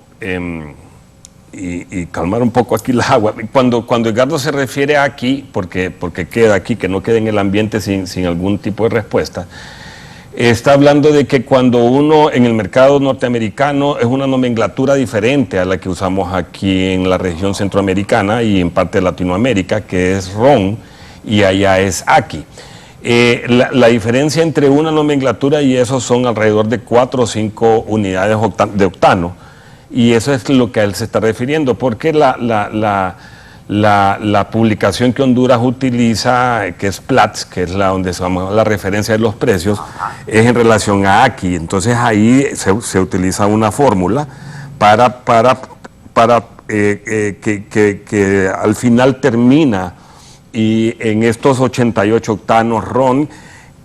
y calmar un poco aquí la agua. Cuando Edgardo se refiere a aquí, porque queda aquí, que no quede en el ambiente sin algún tipo de respuesta, está hablando de que cuando uno en el mercado norteamericano es una nomenclatura diferente a la que usamos aquí en la región centroamericana y en parte de Latinoamérica, que es ron y allá es aquí. La diferencia entre una nomenclatura y eso son alrededor de 4 o 5 unidades de octano, y eso es lo que a él se está refiriendo, porque la publicación que Honduras utiliza, que es Platts, que es donde la referencia de los precios, es en relación a aquí. Entonces ahí se utiliza una fórmula para que al final termina y en estos 88 octanos ron,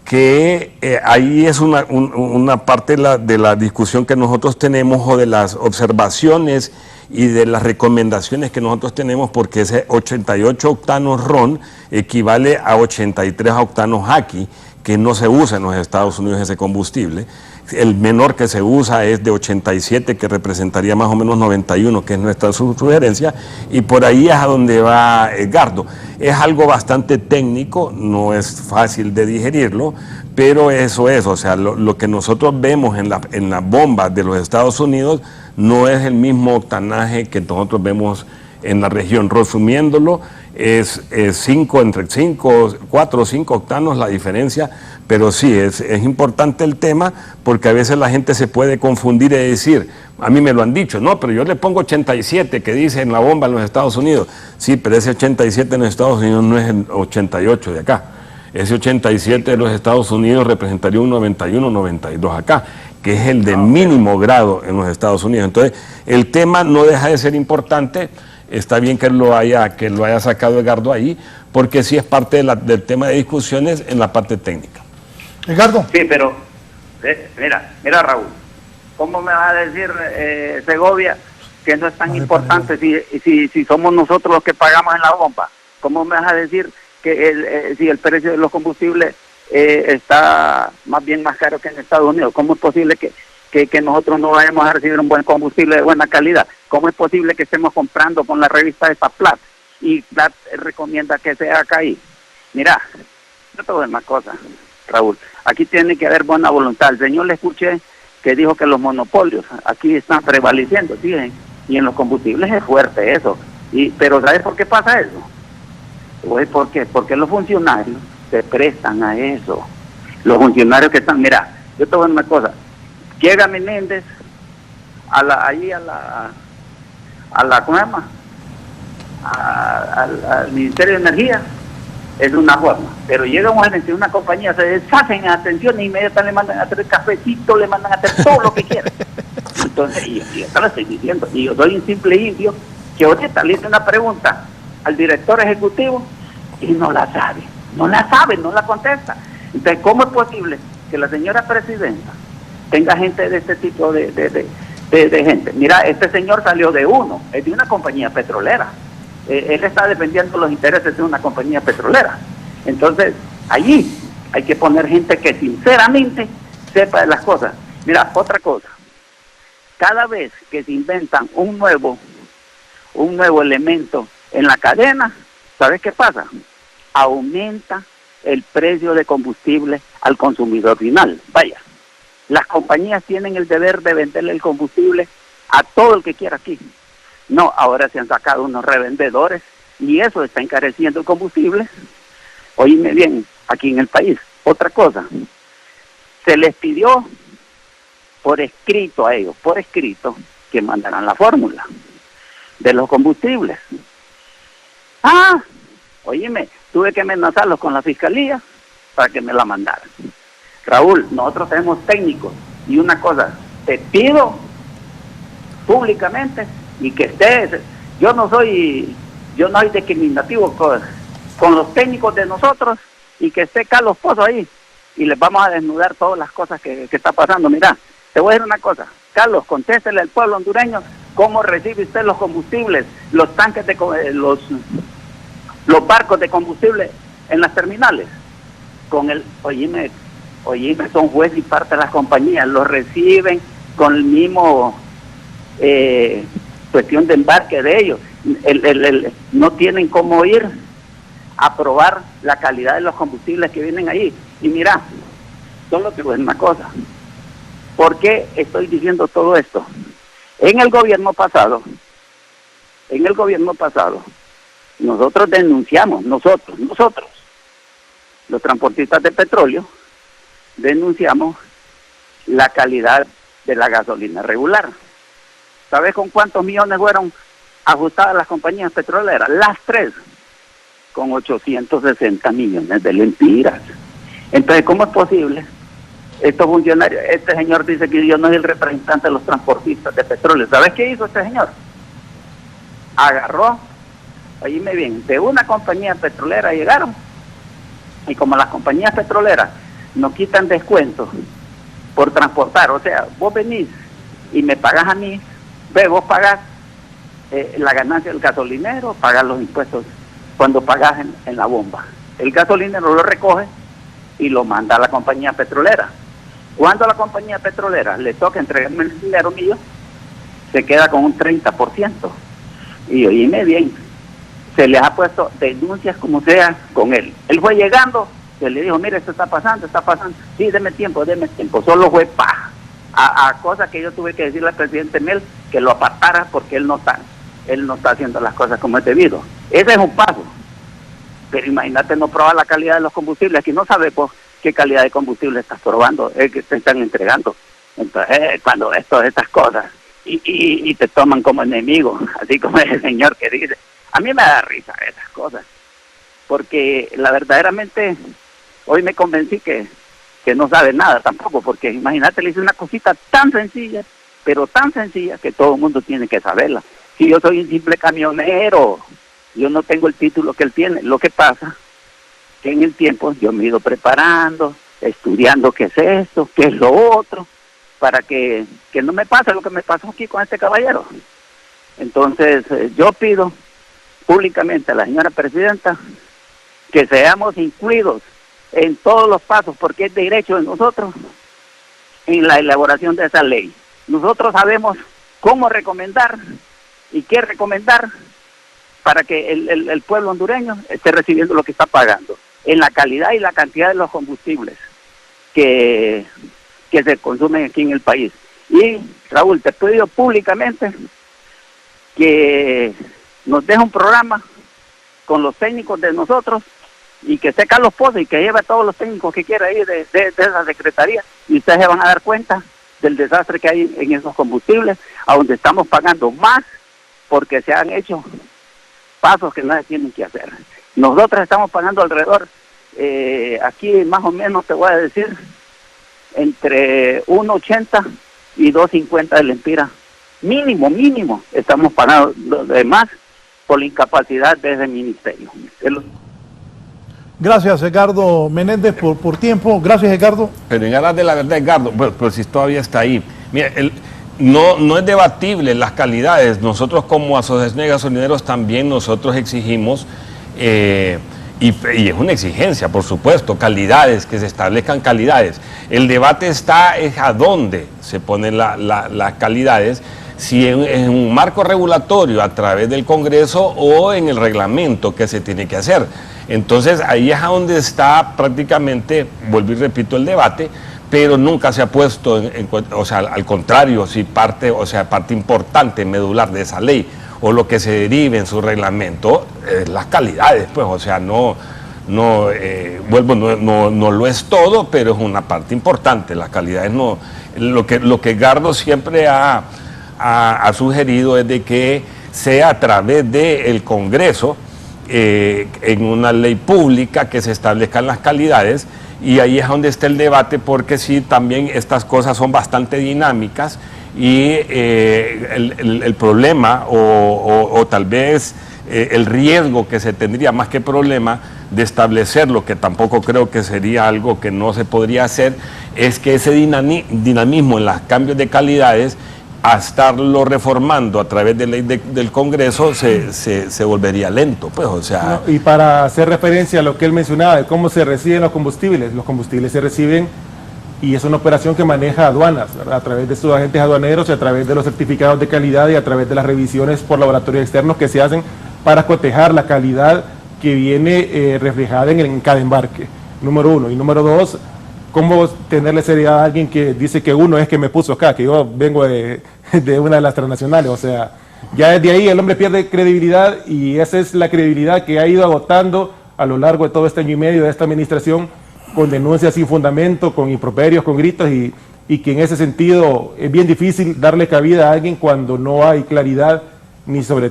que ahí es una parte de la discusión que nosotros tenemos o de las observaciones y de las recomendaciones que nosotros tenemos, porque ese 88 octanos ron equivale a 83 octanos aquí, que no se usa en los Estados Unidos ese combustible. El menor que se usa es de 87, que representaría más o menos 91, que es nuestra sugerencia, y por ahí es a donde va Edgardo. Es algo bastante técnico, no es fácil de digerirlo, pero eso es, o sea, lo que nosotros vemos en la bomba de los Estados Unidos no es el mismo octanaje que nosotros vemos en la región. Resumiéndolo, es 4 o 5 octanos la diferencia, pero sí, es importante el tema, porque a veces la gente se puede confundir y decir, a mí me lo han dicho, no, pero yo le pongo 87 que dice en la bomba en los Estados Unidos. Sí, pero ese 87 en los Estados Unidos no es el 88 de acá. Ese 87 de los Estados Unidos representaría un 91, 92 acá, que es el de mínimo grado en los Estados Unidos. Entonces, el tema no deja de ser importante. Está bien que lo haya sacado Edgardo ahí, porque sí es parte del tema de discusiones en la parte técnica. Edgardo. Sí, pero mira Raúl, ¿cómo me va a decir Segovia que no es tan importante si somos nosotros los que pagamos en la bomba? ¿Cómo me vas a decir que si el precio de los combustibles está más bien más caro que en Estados Unidos? ¿Cómo es posible que nosotros no vayamos a recibir un buen combustible de buena calidad? ¿Cómo es posible que estemos comprando con la revista de Platts y Platts recomienda que sea acá ahí? Mira, yo te voy a decir una cosa, Raúl, aquí tiene que haber buena voluntad. El señor le escuché que dijo que los monopolios aquí están prevaleciendo, ¿sí? Y en los combustibles es fuerte eso. Pero ¿sabes por qué pasa eso? ¿Por qué? Porque los funcionarios se prestan a eso. Los funcionarios que están, mira, yo te voy a decir una cosa, llega Menéndez ¿cómo se llama? Al Ministerio de Energía, es una forma, pero llega un gerente de una compañía, se deshacen en atención e inmediatamente le mandan a hacer el cafecito, le mandan a hacer todo lo que quieren. Entonces, yo te lo estoy diciendo, y yo soy un simple indio que ahorita le hice una pregunta al director ejecutivo y no la sabe, no la contesta. Entonces, ¿cómo es posible que la señora presidenta tenga gente de este tipo de gente? Mira, este señor salió de es de una compañía petrolera. Él está defendiendo los intereses de una compañía petrolera. Entonces, allí hay que poner gente que sinceramente sepa de las cosas. Mira, otra cosa, cada vez que se inventan un nuevo elemento en la cadena, ¿sabes qué pasa? Aumenta el precio de combustible al consumidor final. Vaya, Las compañías tienen el deber de venderle el combustible a todo el que quiera aquí. No, ahora se han sacado unos revendedores y eso está encareciendo el combustible. Oíme bien, aquí en el país. Otra cosa, se les pidió por escrito a ellos, por escrito, que mandaran la fórmula de los combustibles. Oíme, tuve que amenazarlos con la fiscalía para que me la mandaran. Raúl, nosotros tenemos técnicos y una cosa, te pido públicamente y que estés, yo no soy discriminativo con los técnicos de nosotros y que esté Carlos Pozo ahí y les vamos a desnudar todas las cosas que está pasando. Mira, te voy a decir una cosa, Carlos, contéstele al pueblo hondureño cómo recibe usted los combustibles, los tanques de los barcos de combustible en las terminales. Con el, oíme, son juez y parte de las compañías, los reciben con el mismo cuestión de embarque de ellos. No tienen cómo ir a probar la calidad de los combustibles que vienen ahí. Y mira, solo te voy a decir una cosa. ¿Por qué estoy diciendo todo esto? En el gobierno pasado, nosotros denunciamos, nosotros, los transportistas de petróleo, denunciamos la calidad de la gasolina regular. ¿Sabes con cuántos millones fueron ajustadas las compañías petroleras? Las tres, con 860 millones de lempiras. Entonces, ¿cómo es posible? Estos funcionarios, este señor dice que yo no soy el representante de los transportistas de petróleo. ¿Sabes qué hizo este señor? Agarró, oíme bien, de una compañía petrolera llegaron, y como las compañías petroleras no quitan descuentos por transportar, o sea, vos venís y me pagas a mí, vos pagás la ganancia del gasolinero, pagás los impuestos cuando pagás en la bomba. El gasolinero lo recoge y lo manda a la compañía petrolera. Cuando a la compañía petrolera le toca entregarme el dinero mío, se queda con un 30%. Y oíme bien, se les ha puesto denuncias como sea con él. Él fue llegando, se le dijo, mire, esto está pasando. Sí, deme tiempo. Solo fue a cosas que yo tuve que decirle al presidente Mel que lo apartara porque él no está haciendo las cosas como es debido. Ese es un paso. Pero imagínate no probar la calidad de los combustibles. Aquí no sabemos qué calidad de combustible estás probando, que te están entregando. Entonces, cuando ves todas estas cosas y te toman como enemigo, así como el señor que dice, a mí me da risa esas cosas, porque verdaderamente hoy me convencí que no sabe nada tampoco, porque imagínate, le hice una cosita tan sencilla, pero tan sencilla que todo el mundo tiene que saberla. Si yo soy un simple camionero, yo no tengo el título que él tiene. Lo que pasa que en el tiempo yo me he ido preparando, estudiando qué es esto, qué es lo otro, para que no me pase lo que me pasó aquí con este caballero. Entonces yo pido públicamente a la señora presidenta que seamos incluidos en todos los pasos, porque es derecho de nosotros en la elaboración de esa ley. Nosotros sabemos cómo recomendar y qué recomendar para que el pueblo hondureño esté recibiendo lo que está pagando, en la calidad y la cantidad de los combustibles que se consumen aquí en el país. Y Raúl, te pido públicamente que nos deje un programa con los técnicos de nosotros y que esté Carlos Pozo y que lleve a todos los técnicos que quiera ir de esa secretaría, y ustedes se van a dar cuenta del desastre que hay en esos combustibles, a donde estamos pagando más porque se han hecho pasos que no se tienen que hacer. Nosotros estamos pagando alrededor, aquí más o menos te voy a decir, entre 1.80 y 2.50 de lempira. Mínimo estamos pagando, lo demás por la incapacidad de ese ministerio. Gracias, Edgardo Menéndez, por tiempo. Gracias, Edgardo. Pero en aras de la verdad, Edgardo, pero si todavía está ahí. Mira, no es debatible las calidades. Nosotros como asociación de gasolineros también nosotros exigimos, y es una exigencia, por supuesto, calidades, que se establezcan calidades. El debate está es a dónde se ponen las calidades, si en un marco regulatorio a través del Congreso o en el reglamento que se tiene que hacer. Entonces ahí es a donde está prácticamente, vuelvo y repito, el debate, pero nunca se ha puesto, o sea, al contrario, si parte importante, medular de esa ley, o lo que se derive en su reglamento, las calidades, pues, o sea, no lo es todo, pero es una parte importante. Las calidades no. Lo que Edgardo siempre ha sugerido es de que sea a través del Congreso, en una ley pública, que se establezcan las calidades, y ahí es donde está el debate, porque sí, también estas cosas son bastante dinámicas, y el problema o tal vez el riesgo que se tendría, más que problema, de establecerlo, que tampoco creo que sería algo que no se podría hacer, es que ese dinamismo en los cambios de calidades, a estarlo reformando a través de ley del Congreso, se volvería lento, pues, o sea... No, y para hacer referencia a lo que él mencionaba, de cómo se reciben los combustibles se reciben, y es una operación que maneja aduanas, ¿verdad? A través de sus agentes aduaneros y a través de los certificados de calidad y a través de las revisiones por laboratorios externos que se hacen para cotejar la calidad que viene reflejada en cada embarque, número uno. Y número dos, cómo tenerle seriedad a alguien que dice que uno es que me puso acá, que yo vengo de una de las transnacionales. O sea, ya desde ahí el hombre pierde credibilidad, y esa es la credibilidad que ha ido agotando a lo largo de todo este año y medio de esta administración, con denuncias sin fundamento, con improperios, con gritos, y que en ese sentido es bien difícil darle cabida a alguien cuando no hay claridad y sobre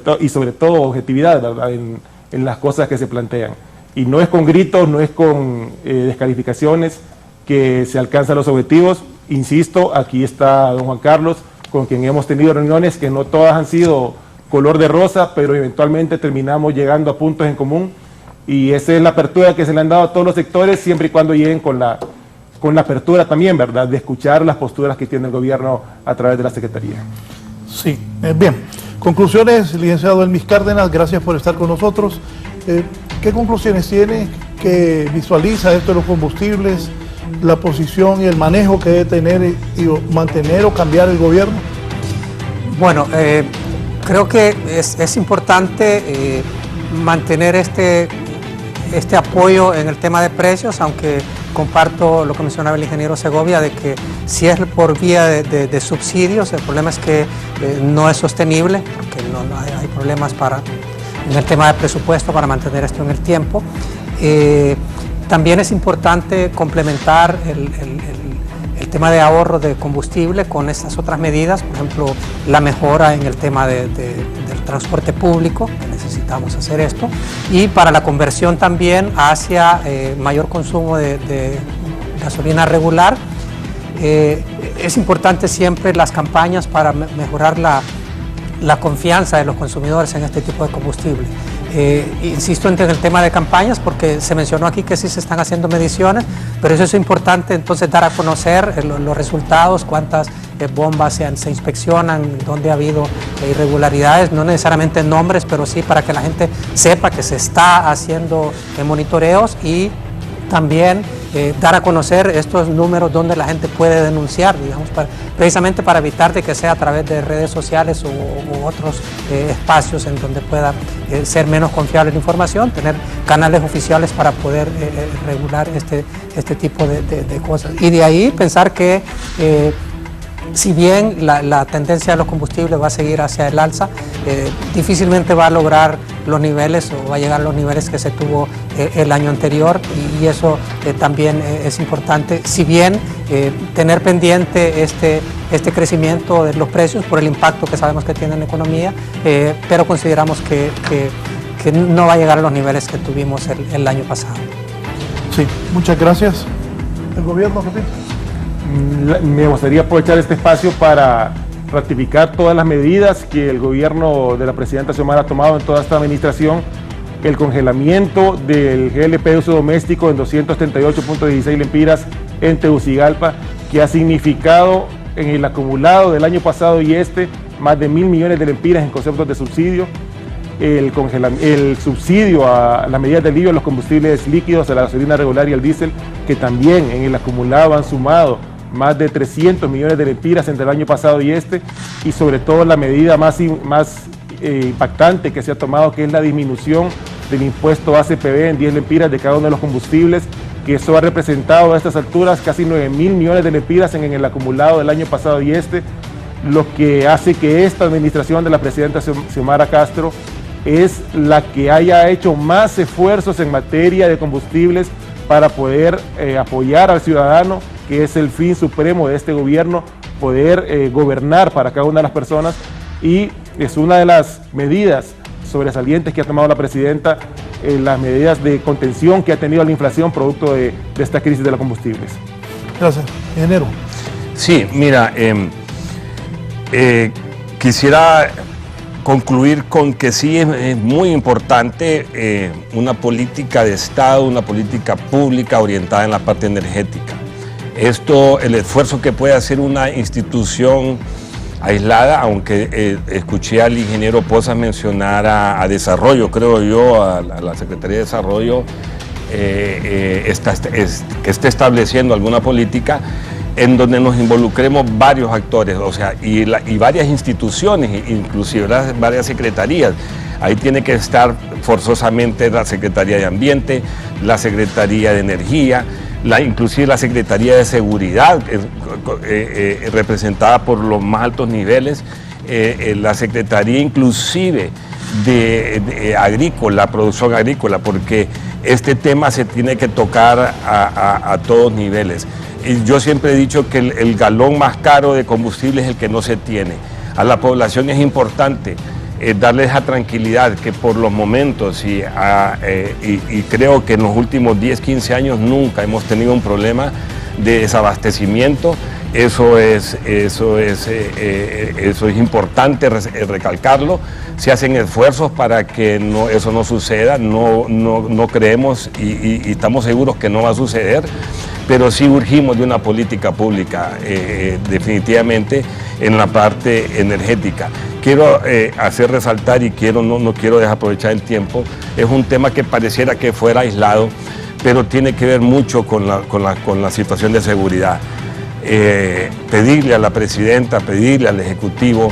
todo objetividad, ¿verdad? En las cosas que se plantean. Y no es con gritos, no es con descalificaciones que se alcanzan los objetivos. Insisto, aquí está don Juan Carlos, con quien hemos tenido reuniones que no todas han sido color de rosa, pero eventualmente terminamos llegando a puntos en común, y esa es la apertura que se le han dado a todos los sectores, siempre y cuando lleguen con la apertura también, ¿verdad?, de escuchar las posturas que tiene el gobierno a través de la Secretaría. Sí, bien. Conclusiones, licenciado Elmis Cárdenas, gracias por estar con nosotros. ¿Qué conclusiones tiene, que visualiza esto de los combustibles, la posición y el manejo que debe tener y mantener o cambiar el gobierno? Bueno, creo que es importante mantener este apoyo en el tema de precios, aunque comparto lo que mencionaba el ingeniero Segovia, de que si es por vía de subsidios, el problema es que no es sostenible, porque no hay problemas en el tema de presupuesto para mantener esto en el tiempo. También es importante complementar el tema de ahorro de combustible con estas otras medidas, por ejemplo, la mejora en el tema del transporte público, que necesitamos hacer esto, y para la conversión también hacia mayor consumo de gasolina regular. Es importante siempre las campañas para mejorar la confianza de los consumidores en este tipo de combustible. Insisto en el tema de campañas, porque se mencionó aquí que sí se están haciendo mediciones, pero eso es importante entonces dar a conocer los resultados, cuántas bombas se inspeccionan, dónde ha habido irregularidades, no necesariamente nombres, pero sí para que la gente sepa que se está haciendo monitoreos, y también dar a conocer estos números donde la gente puede denunciar, digamos, precisamente para evitar de que sea a través de redes sociales u otros espacios en donde pueda ser menos confiable la información, tener canales oficiales para poder regular este tipo de cosas. Y de ahí pensar que si bien la tendencia de los combustibles va a seguir hacia el alza, difícilmente va a lograr los niveles o va a llegar a los niveles que se tuvo el año anterior, y eso también es importante, si bien tener pendiente este crecimiento de los precios por el impacto que sabemos que tiene en la economía, pero consideramos que no va a llegar a los niveles que tuvimos el año pasado. Sí, muchas gracias. ¿El gobierno qué piensa? Me gustaría aprovechar este espacio para ratificar todas las medidas que el gobierno de la presidenta Xiomara ha tomado en toda esta administración. El congelamiento del GLP de uso doméstico en 238.16 lempiras en Tegucigalpa, que ha significado en el acumulado del año pasado y más de 1.000 millones de lempiras en conceptos de subsidio. El subsidio a las medidas de alivio a los combustibles líquidos, a la gasolina regular y al diésel, que también en el acumulado han sumado más de 300 millones de lempiras entre el año pasado y y sobre todo la medida más impactante que se ha tomado, que es la disminución del impuesto ACPB en 10 lempiras de cada uno de los combustibles, que eso ha representado a estas alturas casi 9.000 millones de lempiras en el acumulado del año pasado y lo que hace que esta administración de la presidenta Xiomara Castro es la que haya hecho más esfuerzos en materia de combustibles para poder apoyar al ciudadano, que es el fin supremo de este gobierno, poder gobernar para cada una de las personas, y es una de las medidas sobresalientes que ha tomado la presidenta, las medidas de contención que ha tenido la inflación producto de esta crisis de los combustibles. Gracias. Ingeniero. Sí, mira, quisiera concluir con que sí es muy importante una política de Estado, una política pública orientada en la parte energética. Esto, el esfuerzo que puede hacer una institución aislada, aunque escuché al ingeniero Pozas mencionar a Desarrollo, creo yo, a la Secretaría de Desarrollo, que esté estableciendo alguna política en donde nos involucremos varios actores, o sea, y varias instituciones, inclusive varias secretarías. Ahí tiene que estar forzosamente la Secretaría de Ambiente, la Secretaría de Energía, inclusive la Secretaría de Seguridad, representada por los más altos niveles, la Secretaría inclusive de agrícola, producción agrícola, porque este tema se tiene que tocar a todos niveles. Y yo siempre he dicho que el galón más caro de combustible es el que no se tiene. A la población es importante darle esa tranquilidad que por los momentos y creo que en los últimos 10, 15 años nunca hemos tenido un problema de desabastecimiento. Eso es importante recalcarlo. Se hacen esfuerzos para que eso no suceda, no creemos y estamos seguros que no va a suceder, pero sí urgimos de una política pública definitivamente en la parte energética. Quiero hacer resaltar y no quiero desaprovechar el tiempo, es un tema que pareciera que fuera aislado, pero tiene que ver mucho con la situación de seguridad. Pedirle a la presidenta, pedirle al Ejecutivo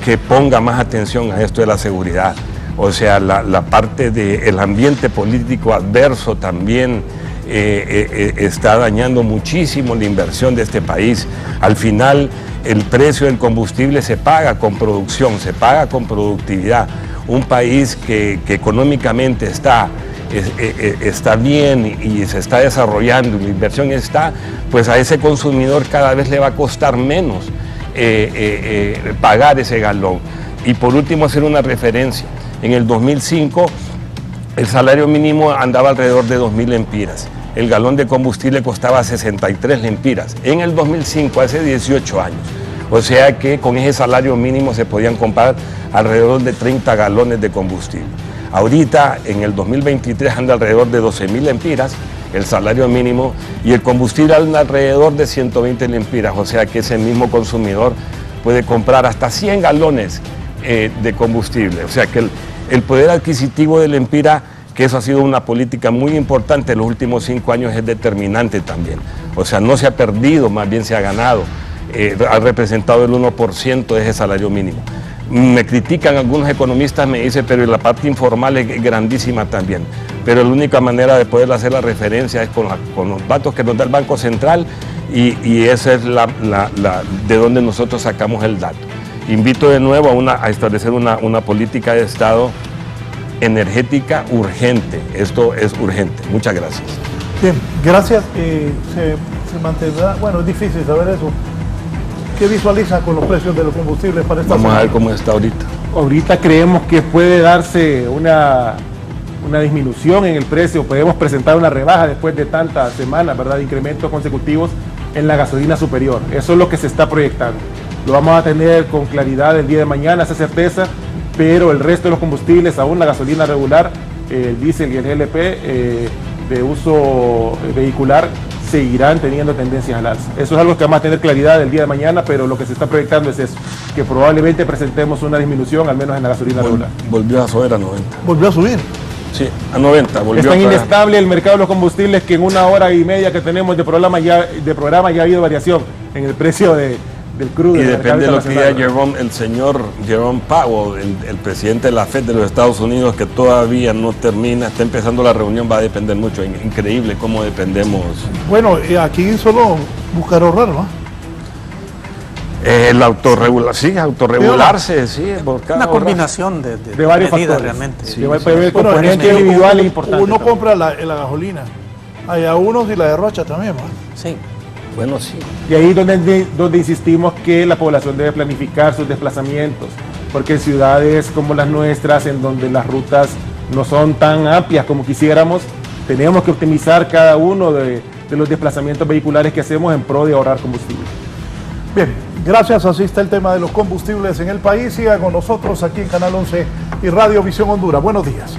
que ponga más atención a esto de la seguridad. O sea, la parte del ambiente político adverso también está dañando muchísimo la inversión de este país. Al final, el precio del combustible se paga con producción, se paga con productividad. Un país que económicamente está bien y se está desarrollando, y la inversión está, pues a ese consumidor cada vez le va a costar menos pagar ese galón. Y por último, hacer una referencia. En el 2005 el salario mínimo andaba alrededor de 2.000 lempiras. El galón de combustible costaba 63 lempiras. En el 2005, hace 18 años. O sea que con ese salario mínimo se podían comprar alrededor de 30 galones de combustible. Ahorita, en el 2023, anda alrededor de 12.000 lempiras el salario mínimo y el combustible anda alrededor de 120 lempiras. O sea que ese mismo consumidor puede comprar hasta 100 galones de combustible. O sea que el poder adquisitivo de lempira, que eso ha sido una política muy importante en los últimos 5 años, es determinante también. O sea, no se ha perdido, más bien se ha ganado. Ha representado el 1% de ese salario mínimo. Me critican algunos economistas, me dicen, pero la parte informal es grandísima también. Pero la única manera de poder hacer la referencia es con los datos que nos da el Banco Central y esa es de donde nosotros sacamos el dato. Invito de nuevo a establecer una política de Estado energética urgente. Esto es urgente. Muchas gracias. Bien, gracias. Se mantendrá, bueno, es difícil saber eso. ¿Qué visualiza con los precios de los combustibles para esta semana? Vamos a ver cómo está ahorita. Ahorita creemos que puede darse una disminución en el precio, podemos presentar una rebaja después de tantas semanas, ¿verdad?, de incrementos consecutivos en la gasolina superior. Eso es lo que se está proyectando. Lo vamos a tener con claridad el día de mañana, esa certeza, pero el resto de los combustibles, aún la gasolina regular, el diésel y el GLP de uso vehicular, seguirán teniendo tendencias al alza. Eso es algo que vamos a tener claridad el día de mañana, pero lo que se está proyectando es eso, que probablemente presentemos una disminución, al menos en la gasolina regular. Volvió a subir a 90. ¿Volvió a subir? Sí, a 90. Es tan inestable el mercado de los combustibles que en 1 hora y media que tenemos de programa ya ha habido variación en el precio de del crudo. Y del depende de mercado lo que diga internacional. el señor Jerome Powell, el presidente de la Fed de los Estados Unidos, que todavía no termina, está empezando la reunión, va a depender mucho. Increíble cómo dependemos. Bueno, aquí solo buscar ahorrar, ¿no? El autorregularse, sí. Una combinación de varios medidas factores. realmente. Sí, el componente uno- individual es importante. Uno también. compra la gasolina. Hay a unos y la derrocha también, ¿no? Sí. Bueno, sí. Y ahí donde insistimos que la población debe planificar sus desplazamientos, porque en ciudades como las nuestras, en donde las rutas no son tan amplias como quisiéramos, tenemos que optimizar cada uno de los desplazamientos vehiculares que hacemos en pro de ahorrar combustible. Bien, gracias. Así está el tema de los combustibles en el país. Siga con nosotros aquí en Canal 11 y Radio Visión Honduras. Buenos días.